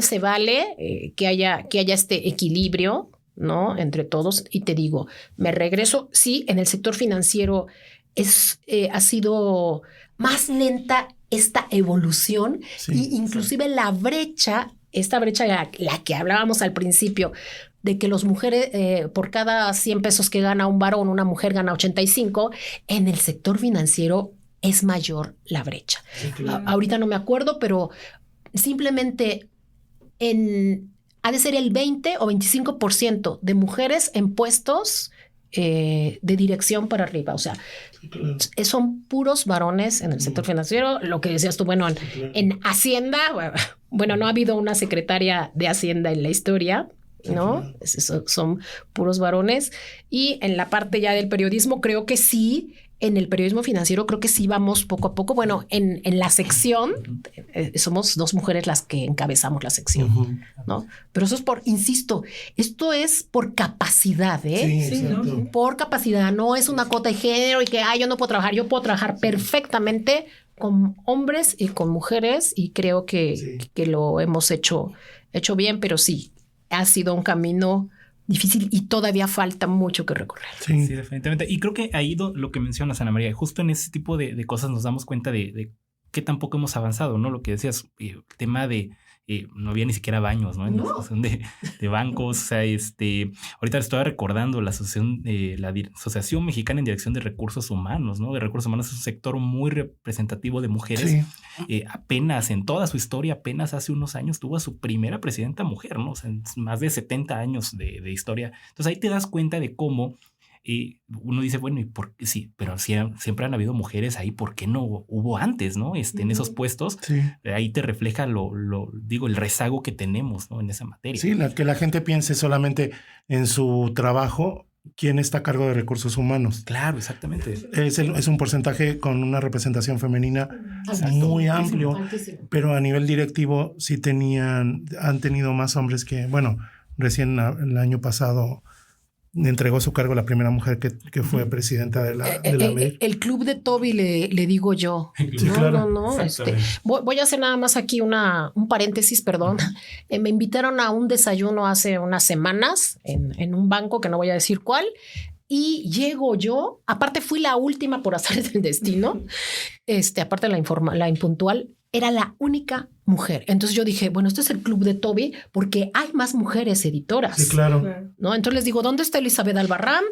se vale que haya este equilibrio, ¿no? Entre todos. Y te digo, me regreso. Sí, en el sector financiero ha sido más lenta esta evolución y inclusive la brecha, la que hablábamos al principio, de que las mujeres, por cada 100 pesos que gana un varón, una mujer gana 85, en el sector financiero es mayor la brecha. Sí, claro. Ahorita no me acuerdo, pero simplemente ha de ser el 20 o 25% de mujeres en puestos de dirección para arriba. O sea, son puros varones en el sector financiero. Lo que decías tú, bueno, en Hacienda, bueno, no ha habido una secretaria de Hacienda en la historia, ¿no? Son puros varones. Y en la parte ya del periodismo, creo que sí. En el periodismo financiero creo que sí vamos poco a poco. Bueno, en la sección somos 2 mujeres las que encabezamos la sección, ¿no? Pero eso es insisto, esto es por capacidad, Sí, ¿no? Por capacidad, no es una cuota de género y que yo no puedo trabajar. Yo puedo trabajar perfectamente con hombres y con mujeres y creo que lo hemos hecho bien, pero sí, ha sido un camino difícil y todavía falta mucho que recorrer. Sí, definitivamente. Y creo que ahí lo que mencionas, Ana María, justo en ese tipo de cosas nos damos cuenta de que tampoco hemos avanzado, ¿no? Lo que decías, el tema de no había ni siquiera baños, ¿no? En la asociación de bancos. O sea, ahorita estaba recordando la Asociación Mexicana en Dirección de Recursos Humanos, ¿no? De Recursos Humanos es un sector muy representativo de mujeres. Sí. Apenas en toda su historia, apenas hace unos años tuvo a su primera presidenta mujer, ¿no? O sea, más de 70 años de historia. Entonces ahí te das cuenta de cómo uno dice, bueno, ¿y por qué? Sí, pero siempre han habido mujeres ahí, ¿por qué no hubo antes, no? En esos puestos, ahí te refleja el rezago que tenemos, ¿no? En esa materia. Sí, que la gente piense solamente en su trabajo quién está a cargo de recursos humanos. Claro, exactamente. Es un porcentaje con una representación femenina muy amplio, pero a nivel directivo sí han tenido más hombres que, bueno, recién el año pasado entregó su cargo a la primera mujer que fue presidenta de la MED. El club de Toby le digo yo. Sí, claro. No. Voy a hacer nada más aquí un paréntesis, perdón. Me invitaron a un desayuno hace unas semanas en un banco que no voy a decir cuál. Y llego yo, aparte fui la última por hacer del destino, aparte la impuntual, era la única mujer. Entonces yo dije, bueno, este es el club de Toby porque hay más mujeres editoras. Sí, claro. ¿No? Entonces les digo, ¿dónde está Elizabeth Albarrán?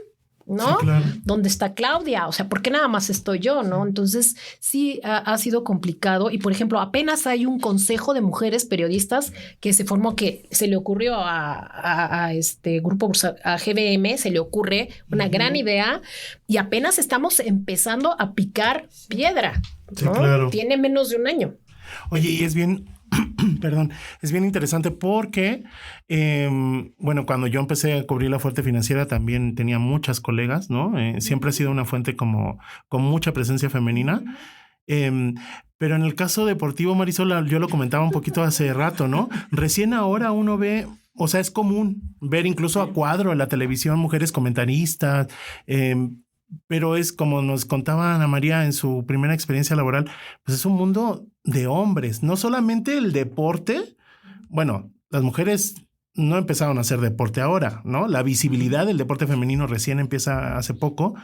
¿No? Sí, claro. ¿Dónde está Claudia? O sea, ¿por qué nada más estoy yo? ¿No? Entonces sí ha sido complicado. Y por ejemplo, apenas hay un consejo de mujeres periodistas que se formó, que se le ocurrió a este grupo, a GBM, se le ocurre una gran idea y apenas estamos empezando a picar piedra. Sí, ¿no? claro. Tiene menos de un año. Oye, y es bien, perdón, es bien interesante porque, bueno, cuando yo empecé a cubrir la fuente financiera también tenía muchas colegas, ¿no? Siempre ha sido una fuente con mucha presencia femenina. Pero en el caso deportivo, Marisol, yo lo comentaba un poquito hace rato, ¿no? Recién ahora uno ve, o sea, es común ver incluso a cuadro en la televisión mujeres comentaristas, pero es como nos contaba Ana María en su primera experiencia laboral, pues es un mundo de hombres, no solamente el deporte. Bueno, las mujeres no empezaron a hacer deporte ahora, ¿no? La visibilidad del deporte femenino recién empieza hace poco,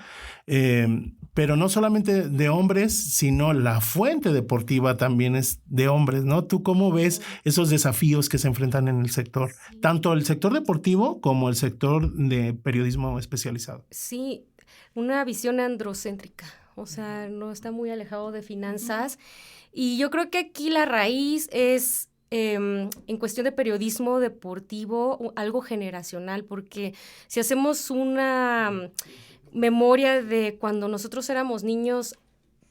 pero no solamente de hombres, sino la fuente deportiva también es de hombres, ¿no? ¿Tú cómo ves esos desafíos que se enfrentan en el sector? Tanto el sector deportivo como el sector de periodismo especializado. Sí, una visión androcéntrica, o sea, no está muy alejado de finanzas. Y yo creo que aquí la raíz es, en cuestión de periodismo deportivo, algo generacional, porque si hacemos una memoria de cuando nosotros éramos niños,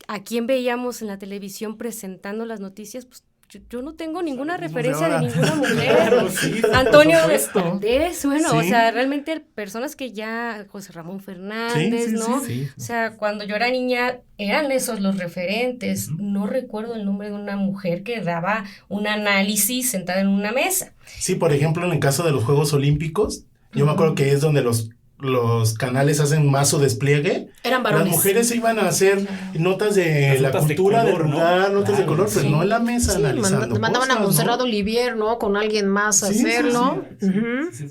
a quién veíamos en la televisión presentando las noticias, pues yo no tengo ninguna referencia de ninguna mujer. Claro, sí, Antonio Valdés, bueno, sí. O sea, realmente personas que ya, José Ramón Fernández, sí, ¿no? Sí. O sea, cuando yo era niña eran esos los referentes. No recuerdo el nombre de una mujer que daba un análisis sentada en una mesa. Sí, por ejemplo, en el caso de los Juegos Olímpicos, yo me acuerdo que es donde los canales hacen más su despliegue. Eran varones. Las mujeres iban a hacer notas de la cultura, de rural, notas de color, pero no en la mesa analizando. Mandaban a Montserrat Olivier, ¿no? Con alguien más a hacerlo.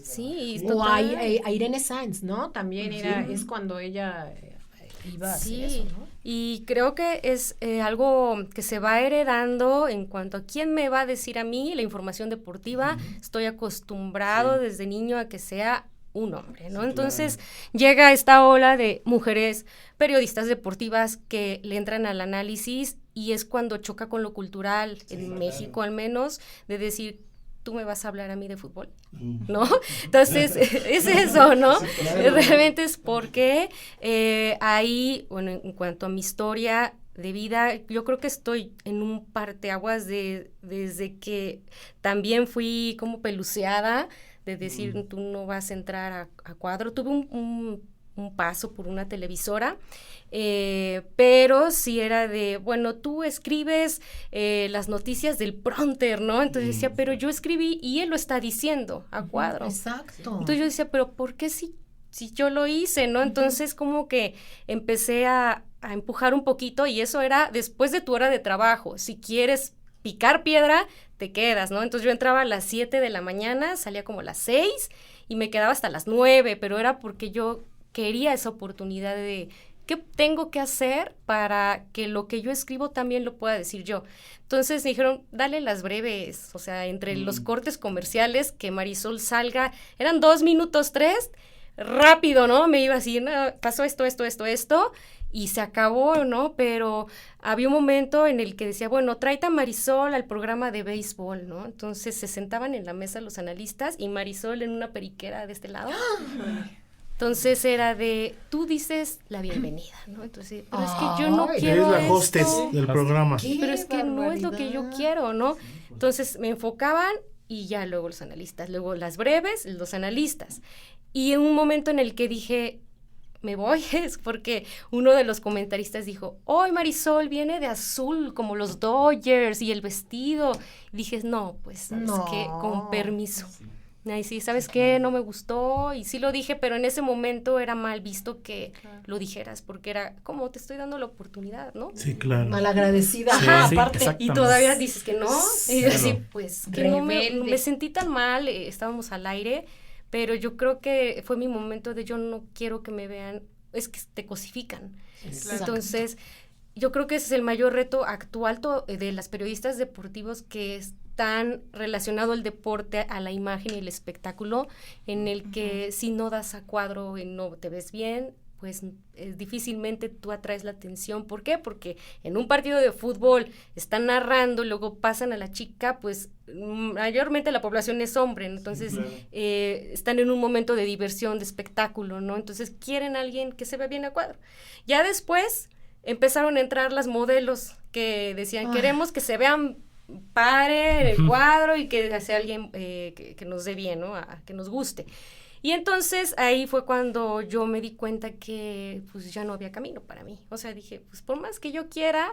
Sí, o a Irene Sainz, ¿no? También es cuando ella iba a hacer eso, ¿no? Y creo que es algo que se va heredando en cuanto a quién me va a decir a mí la información deportiva. Estoy acostumbrado desde niño a que sea un hombre, ¿no? Entonces llega esta ola de mujeres periodistas deportivas que le entran al análisis y es cuando choca con lo cultural, en México al menos, de decir, ¿tú me vas a hablar a mí de fútbol? ¿No? Entonces, es eso, ¿no? Realmente es porque ahí, bueno, en cuanto a mi historia de vida, yo creo que estoy en un parteaguas desde que también fui como peluceada, de decir, tú no vas a entrar a cuadro. Tuve un paso por una televisora, pero sí era de, bueno, tú escribes las noticias del prompter, ¿no? Entonces decía, pero yo escribí y él lo está diciendo a cuadro. Exacto. Entonces yo decía, pero ¿por qué si yo lo hice, no? Entonces como que empecé a empujar un poquito y eso era después de tu hora de trabajo. Si quieres picar piedra, te quedas, ¿no? Entonces yo entraba a las 7 de la mañana, salía como a las 6 y me quedaba hasta las 9, pero era porque yo quería esa oportunidad de qué tengo que hacer para que lo que yo escribo también lo pueda decir yo. Entonces me dijeron, dale las breves, o sea, entre los cortes comerciales, que Marisol salga, eran 2 minutos, 3, rápido, ¿no? Me iba así, no, pasó esto, y se acabó, ¿no? Pero había un momento en el que decía, bueno, tráete a Marisol al programa de béisbol, ¿no? Entonces se sentaban en la mesa los analistas y Marisol en una periquera de este lado. Entonces era de, tú dices la bienvenida, ¿no? Entonces, pero es que yo no quiero eres la hostess del programa. Pero es que no es lo que yo quiero, ¿no? Entonces me enfocaban y ya luego los analistas, luego las breves, los analistas. Y en un momento en el que dije, me voy, es porque uno de los comentaristas dijo, hoy Marisol viene de azul como los Dodgers y el vestido. Y dije, no, pues, ¿sabes qué? Con permiso. Ay, sí, ¿sabes qué? No me gustó, y sí lo dije, pero en ese momento era mal visto que lo dijeras, porque era como te estoy dando la oportunidad, ¿no? Sí, claro. Malagradecida. Sí, Ajá, sí, aparte. exacto. Y todavía dices que no, y yo Claro. así, pues, que no Rebelde. me sentí tan mal, estábamos al aire, pero yo creo que fue mi momento de yo no quiero que me vean, es que te cosifican. Exacto. Entonces, yo creo que ese es el mayor reto actual de las periodistas deportivos, que están relacionado el deporte a la imagen y el espectáculo, en el que si no das a cuadro y no te ves bien, pues difícilmente tú atraes la atención. ¿Por qué? Porque en un partido de fútbol están narrando y luego pasan a la chica, pues mayormente la población es hombre, ¿no? Entonces Sí, claro. están en un momento de diversión, de espectáculo, ¿no? Entonces quieren a alguien que se vea bien a cuadro. Ya después empezaron a entrar las modelos que decían, queremos que se vean padre en el cuadro y que sea alguien que nos dé bien, ¿no? Que nos guste. Y entonces ahí fue cuando yo me di cuenta que pues ya no había camino para mí. O sea, dije, pues por más que yo quiera,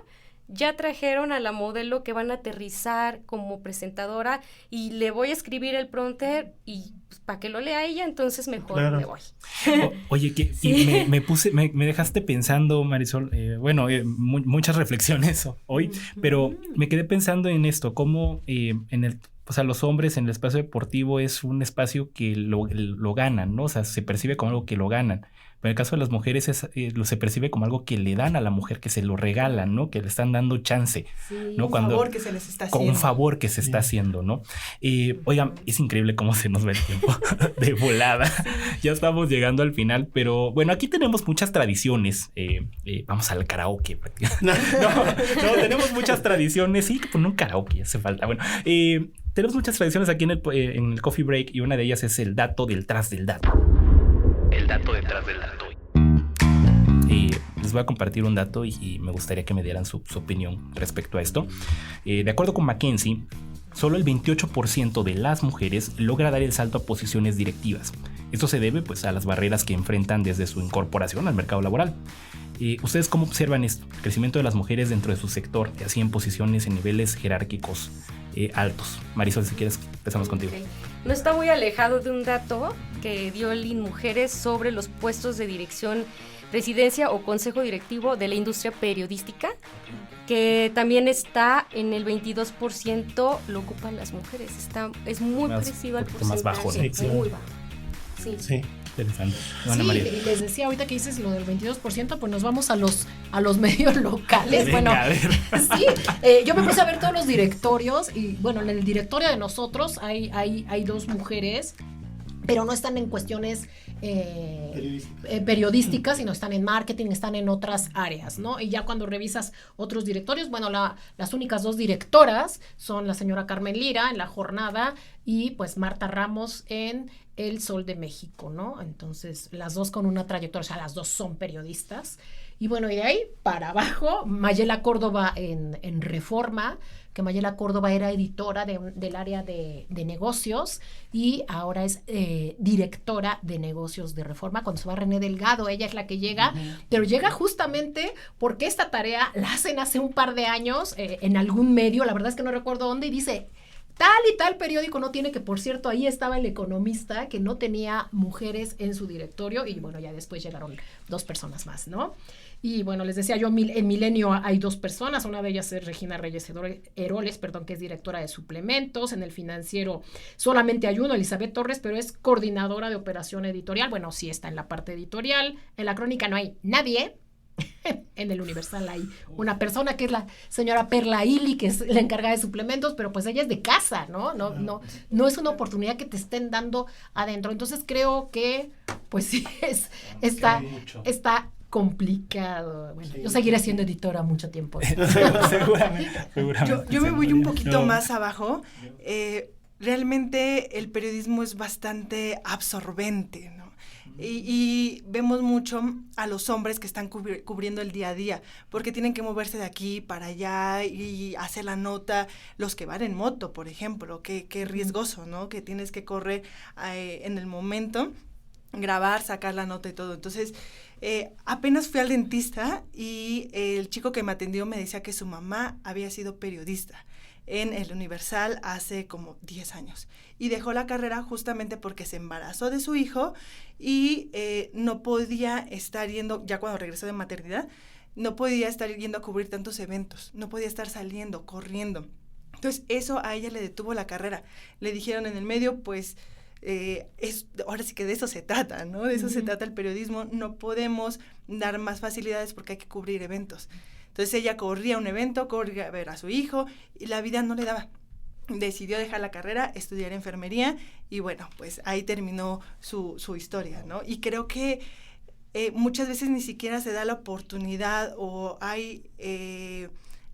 ya trajeron a la modelo que van a aterrizar como presentadora y le voy a escribir el prompter y pues, para que lo lea ella, entonces mejor Claro. me voy. Oye, Sí. y me dejaste pensando, Marisol, muchas reflexiones hoy, pero me quedé pensando en esto, cómo los hombres en el espacio deportivo es un espacio que lo ganan, ¿no? O sea, se percibe como algo que lo ganan. Pero en el caso de las mujeres se percibe como algo que le dan a la mujer, que se lo regalan, ¿no? Que le están dando chance, Sí. ¿no? Un favor que se les está Con haciendo. un favor que se está haciendo, ¿no? Oigan, es increíble cómo se nos va el tiempo de volada. Ya estamos llegando al final, pero bueno, aquí tenemos muchas tradiciones. Vamos al karaoke. No, tenemos muchas tradiciones. Sí, pues un karaoke hace falta. Bueno, tenemos muchas tradiciones aquí en el Coffee Break y una de ellas es el dato detrás del dato. El dato detrás del dato. Les voy a compartir un dato y me gustaría que me dieran su opinión respecto a esto. De acuerdo con McKinsey, solo el 28% de las mujeres logra dar el salto a posiciones directivas. Esto se debe pues, a las barreras que enfrentan desde su incorporación al mercado laboral. ¿Ustedes cómo observan esto? El crecimiento de las mujeres dentro de su sector, así en posiciones en niveles jerárquicos altos. Marisol, si quieres, empezamos contigo. Okay. No está muy alejado de un dato que dio el INMujeres sobre los puestos de dirección, presidencia o consejo directivo de la industria periodística, que también está en el 22%, lo ocupan las mujeres. Es muy parecido al porcentaje. Más bajo, ¿no? Sí. Muy bajo. Sí. Sí. Interesante. Sí, y les decía ahorita que dices lo del 22%, pues nos vamos a los medios locales. Venga, Bueno, a ver. sí, yo me puse a ver todos los directorios y bueno, en el directorio de nosotros hay 2 mujeres, pero no están en cuestiones periodísticas, sino están en marketing, están en otras áreas, ¿no? Y ya cuando revisas otros directorios, bueno, las únicas 2 directoras son la señora Carmen Lira en La Jornada y pues Marta Ramos en El Sol de México, ¿no? Entonces, las 2 con una trayectoria, o sea, las 2 son periodistas. Y bueno, y de ahí para abajo, Mayela Córdoba en Reforma, que Mayela Córdoba era editora del área de negocios y ahora es directora de negocios de Reforma. Cuando se va René Delgado, ella es la que llega, pero llega justamente porque esta tarea la hacen hace un par de años en algún medio, la verdad es que no recuerdo dónde, y dice... Tal y tal periódico no tiene, que por cierto, ahí estaba El Economista, que no tenía mujeres en su directorio, y bueno, ya después llegaron 2 personas más, ¿no? Y bueno, les decía yo, en Milenio hay 2 personas, una de ellas es Regina Reyes Heroles, que es directora de suplementos. En El Financiero solamente hay uno, Elizabeth Torres, pero es coordinadora de operación editorial. Bueno, sí está en la parte editorial. En La Crónica no hay nadie. En El Universal hay una persona que es la señora Perla Ili, que es la encargada de suplementos, pero pues ella es de casa, ¿no? No es una oportunidad que te estén dando adentro. Entonces creo que pues sí está complicado. Bueno, yo seguiré siendo editora mucho tiempo. Seguramente. Yo me voy un poquito más abajo. Realmente el periodismo es bastante absorbente, ¿no? Y vemos mucho a los hombres que están cubriendo el día a día, porque tienen que moverse de aquí para allá y hacer la nota. Los que van en moto, por ejemplo, qué riesgoso, ¿no? Que tienes que correr en el momento, grabar, sacar la nota y todo. Entonces, apenas fui al dentista y el chico que me atendió me decía que su mamá había sido periodista en El Universal hace como 10 años. Y dejó la carrera justamente porque se embarazó de su hijo y no podía estar yendo, ya cuando regresó de maternidad, no podía estar yendo a cubrir tantos eventos, no podía estar saliendo, corriendo. Entonces, eso a ella le detuvo la carrera. Le dijeron en el medio, pues, ahora sí que de eso se trata, ¿no? De eso se trata el periodismo. No podemos dar más facilidades porque hay que cubrir eventos. Entonces ella corría un evento, corría a ver a su hijo y la vida no le daba. Decidió dejar la carrera, estudiar enfermería y bueno, pues ahí terminó su historia, ¿no? Y creo que muchas veces ni siquiera se da la oportunidad o hay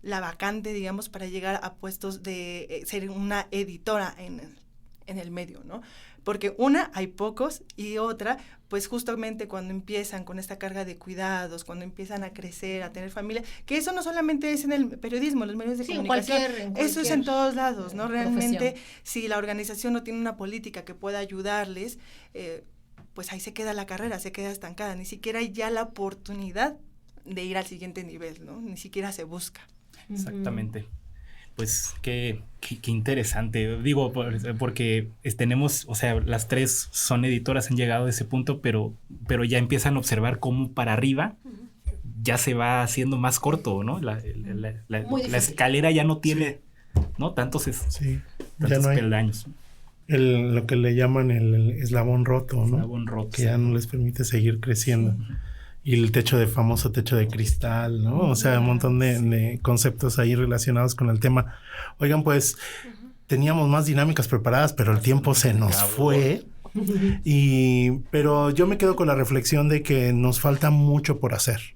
la vacante, digamos, para llegar a puestos de ser una editora en el medio, ¿no? Porque una, hay pocos, y otra, pues justamente cuando empiezan con esta carga de cuidados, cuando empiezan a crecer, a tener familia, que eso no solamente es en el periodismo, los medios de comunicación, eso es en todos lados, ¿no? Realmente, si la organización no tiene una política que pueda ayudarles, pues ahí se queda la carrera, se queda estancada, ni siquiera hay ya la oportunidad de ir al siguiente nivel, ¿no? Ni siquiera se busca. Exactamente. Pues qué interesante, digo, porque tenemos, o sea, las tres son editoras, han llegado a ese punto, pero ya empiezan a observar cómo para arriba ya se va haciendo más corto, ¿no? La escalera ya no tiene, ¿no? Tantos peldaños. Lo que le llaman el eslabón roto, ¿no? Eslabón roto. Que ya no les permite seguir creciendo. Sí. Y el famoso techo de cristal, ¿no? O sea, un montón de conceptos ahí relacionados con el tema. Oigan, pues, teníamos más dinámicas preparadas, pero el tiempo se nos fue. Pero yo me quedo con la reflexión de que nos falta mucho por hacer.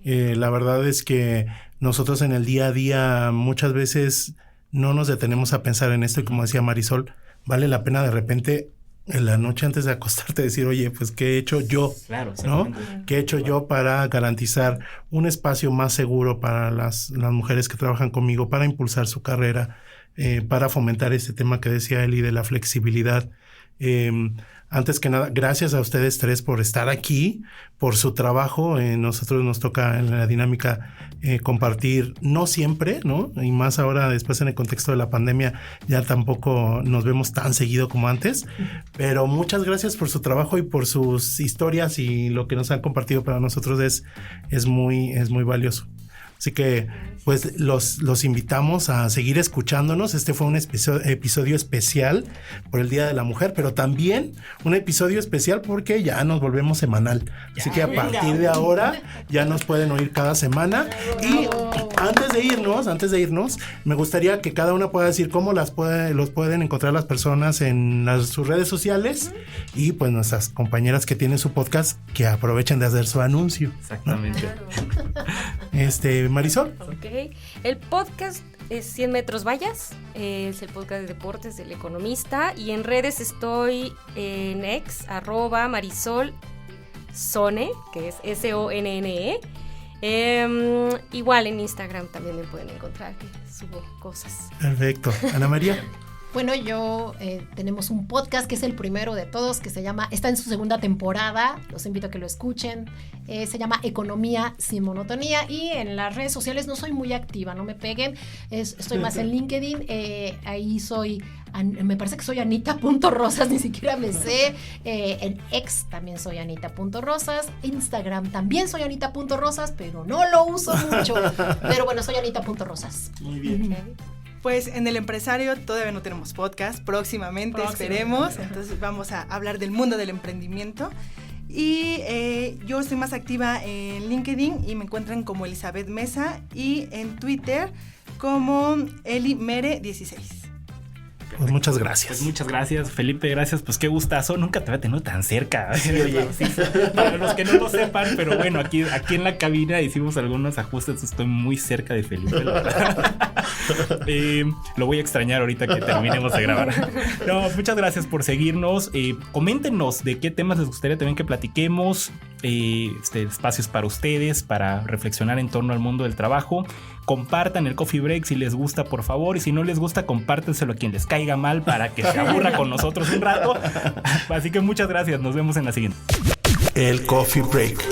La verdad es que nosotros en el día a día muchas veces no nos detenemos a pensar en esto y como decía Marisol, vale la pena de repente en la noche antes de acostarte decir, oye, pues ¿qué he hecho yo? Claro, ¿no? ¿Qué he hecho yo para garantizar un espacio más seguro para las mujeres que trabajan conmigo, para impulsar su carrera, para fomentar este tema que decía Eli de la flexibilidad? Antes que nada, gracias a ustedes tres por estar aquí, por su trabajo. Nosotros nos toca en la dinámica compartir, no siempre, ¿no? Y más ahora, después en el contexto de la pandemia, ya tampoco nos vemos tan seguido como antes. Pero muchas gracias por su trabajo y por sus historias y lo que nos han compartido para nosotros es muy valioso. Así que, pues, los invitamos a seguir escuchándonos. Este fue un episodio especial por el Día de la Mujer, pero también un episodio especial porque ya nos volvemos semanal. Así que a partir de ahora ya nos pueden oír cada semana. Y antes de irnos, me gustaría que cada una pueda decir cómo los pueden encontrar las personas en sus redes sociales y, pues, nuestras compañeras que tienen su podcast, que aprovechen de hacer su anuncio. Exactamente. ¿No? Marisol. Ok. El podcast es 100 metros vallas, es el podcast de deportes del Economista y en redes estoy en ex, @Marisol Sonne, que es SONNE. Igual en Instagram también me pueden encontrar, que subo cosas. Perfecto. Ana María. Bueno, tenemos un podcast que es el primero de todos, que está en su segunda temporada, los invito a que lo escuchen, se llama Economía sin Monotonía y en las redes sociales no soy muy activa, no me peguen, estoy más en LinkedIn, ahí me parece que soy Anita.Rosas, ni siquiera me sé, en X también soy Anita.Rosas, Instagram también soy Anita.Rosas, pero no lo uso mucho, pero bueno, soy Anita.Rosas. Muy bien. Pues en El Empresario todavía no tenemos podcast, próximamente esperemos, entonces vamos a hablar del mundo del emprendimiento y yo estoy más activa en LinkedIn y me encuentran como Elizabeth Mesa y en Twitter como EliMere16. Pues muchas gracias. Pues muchas gracias, Felipe, gracias. Pues qué gustazo, nunca te había tenido tan cerca. Oye, sí, para los que no lo sepan, pero bueno, aquí en la cabina hicimos algunos ajustes, estoy muy cerca de Felipe, la verdad. Lo voy a extrañar ahorita que terminemos de grabar. No, muchas gracias por seguirnos. Coméntenos de qué temas les gustaría también que platiquemos. Espacios para ustedes, para reflexionar en torno al mundo del trabajo. Compartan el Coffee Break si les gusta, por favor, y si no les gusta, compártenselo a quien les caiga mal para que se aburra con nosotros un rato. Así que muchas gracias, nos vemos en la siguiente. El Coffee Break.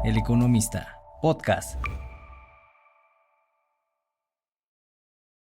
El Economista, podcast.